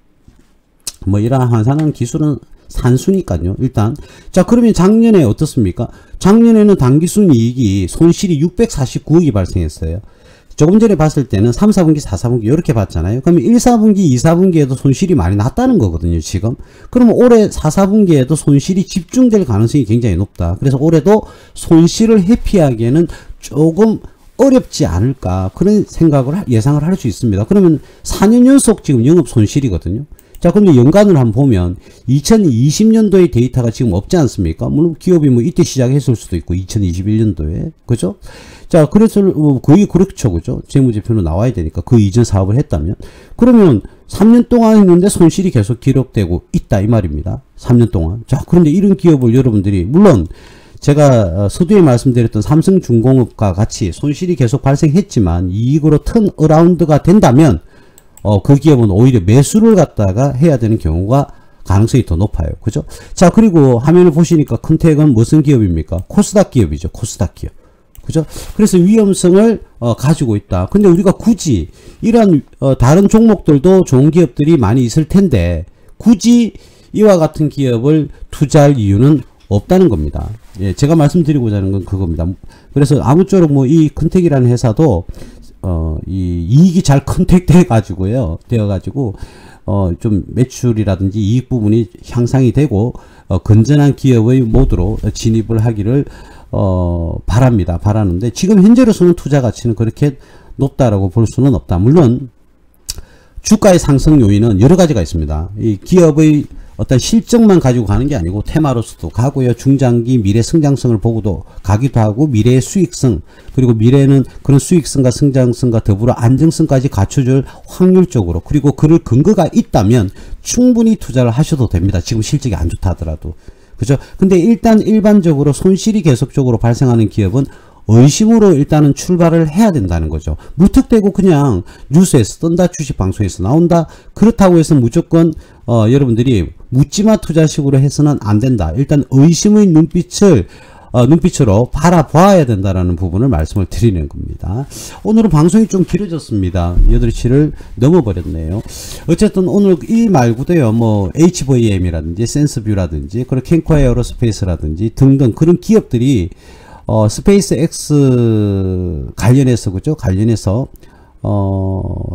이러한 환산하는 기술은 산수니까요. 일단 자, 그러면 작년에 어떻습니까? 작년에는 당기순 이익이 손실이 649억이 발생했어요. 조금 전에 봤을 때는 3, 4분기, 4, 4분기 이렇게 봤잖아요. 그러면 1, 4분기, 2, 4분기에도 손실이 많이 났다는 거거든요. 지금. 그러면 올해 4, 4분기에도 손실이 집중될 가능성이 굉장히 높다. 그래서 올해도 손실을 회피하기에는 조금 어렵지 않을까 그런 생각을 예상을 할 수 있습니다. 그러면 4년 연속 지금 영업 손실이거든요. 자, 근데 연간을 한번 보면 2020년도의 데이터가 지금 없지 않습니까? 물론 기업이 이때 시작했을 수도 있고 2021년도에 그죠? 자, 그래서 거의 그렇죠, 그죠? 재무제표로 나와야 되니까 그 이전 사업을 했다면 그러면 3년 동안 했는데 손실이 계속 기록되고 있다 이 말입니다. 3년 동안. 자, 그런데 이런 기업을 여러분들이 물론 제가 서두에 말씀드렸던 삼성중공업과 같이 손실이 계속 발생했지만 이익으로 턴 어라운드가 된다면 그 기업은 오히려 매수를 갖다가 해야 되는 경우가 가능성이 더 높아요. 그죠? 자, 그리고 화면을 보시니까 컨택은 무슨 기업입니까? 코스닥 기업이죠. 코스닥 기업. 그죠? 그래서 위험성을 가지고 있다. 근데 우리가 굳이 이런 다른 종목들도 좋은 기업들이 많이 있을 텐데 굳이 이와 같은 기업을 투자할 이유는 없다는 겁니다. 예, 제가 말씀드리고자 하는 건 그겁니다. 그래서 아무쪼록 이 컨택이라는 회사도 이 이익이 잘 컨택돼 가지고요. 좀 매출이라든지 이익 부분이 향상이 되고 건전한 기업의 모드로 진입을 하기를 바라는데 지금 현재로서는 투자 가치는 그렇게 높다라고 볼 수는 없다. 물론 주가의 상승 요인은 여러 가지가 있습니다. 이 기업의 어떤 실적만 가지고 가는 게 아니고 테마로서도 가고요. 중장기 미래 성장성을 보고도 가기도 하고 미래의 수익성 그리고 미래는 그런 수익성과 성장성과 더불어 안정성까지 갖춰줄 확률적으로 그리고 그럴 근거가 있다면 충분히 투자를 하셔도 됩니다. 지금 실적이 안 좋다 하더라도. 그죠? 근데 일단 일반적으로 손실이 계속적으로 발생하는 기업은 의심으로 일단은 출발을 해야 된다는 거죠. 무턱대고 그냥 뉴스에서 뜬다, 주식 방송에서 나온다. 그렇다고 해서 무조건 여러분들이 묻지마 투자식으로 해서는 안 된다. 일단 의심의 눈빛을 눈빛으로 바라보아야 된다라는 부분을 말씀을 드리는 겁니다. 오늘은 방송이 좀 길어졌습니다. 8시를 넘어버렸네요. 어쨌든 오늘 이 말고도요, 뭐 HVM이라든지 센스뷰라든지 그리고 캔코 에어로스페이스라든지 등등 그런 기업들이 스페이스 X 관련해서 그죠? 관련해서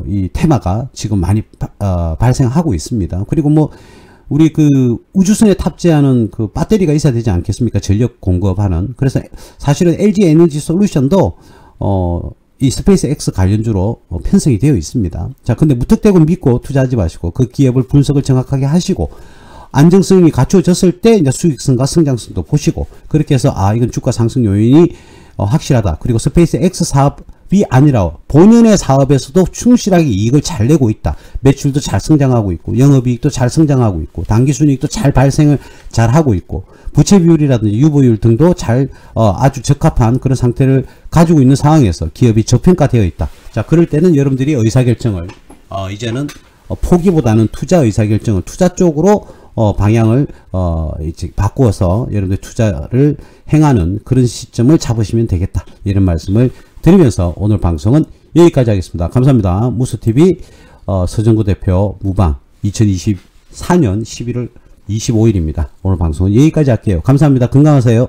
이 테마가 지금 많이 발생하고 있습니다. 그리고 뭐 우리 그 우주선에 탑재하는 그 배터리가 있어야 되지 않겠습니까? 전력 공급하는. 그래서 사실은 LG 에너지 솔루션도 이 스페이스 X 관련주로 편성이 되어 있습니다. 자, 근데 무턱대고 믿고 투자하지 마시고 그 기업을 분석을 정확하게 하시고 안정성이 갖춰졌을 때 이제 수익성과 성장성도 보시고 그렇게 해서 이건 주가 상승 요인이 확실하다. 그리고 스페이스 X 사업이 아니라 본연의 사업에서도 충실하게 이익을 잘 내고 있다. 매출도 잘 성장하고 있고 영업이익도 잘 성장하고 있고 당기순이익도 잘 발생을 잘 하고 있고 부채 비율이라든지 유보율 등도 잘 아주 적합한 그런 상태를 가지고 있는 상황에서 기업이 저평가되어 있다. 자, 그럴 때는 여러분들이 의사결정을 이제는 포기보다는 투자 의사결정을 투자 쪽으로 방향을 이제 바꾸어서 여러분들 투자를 행하는 그런 시점을 잡으시면 되겠다. 이런 말씀을 드리면서 오늘 방송은 여기까지 하겠습니다. 감사합니다. 무수TV 서정구 대표 무방 2024년 11월 25일입니다. 오늘 방송은 여기까지 할게요. 감사합니다. 건강하세요.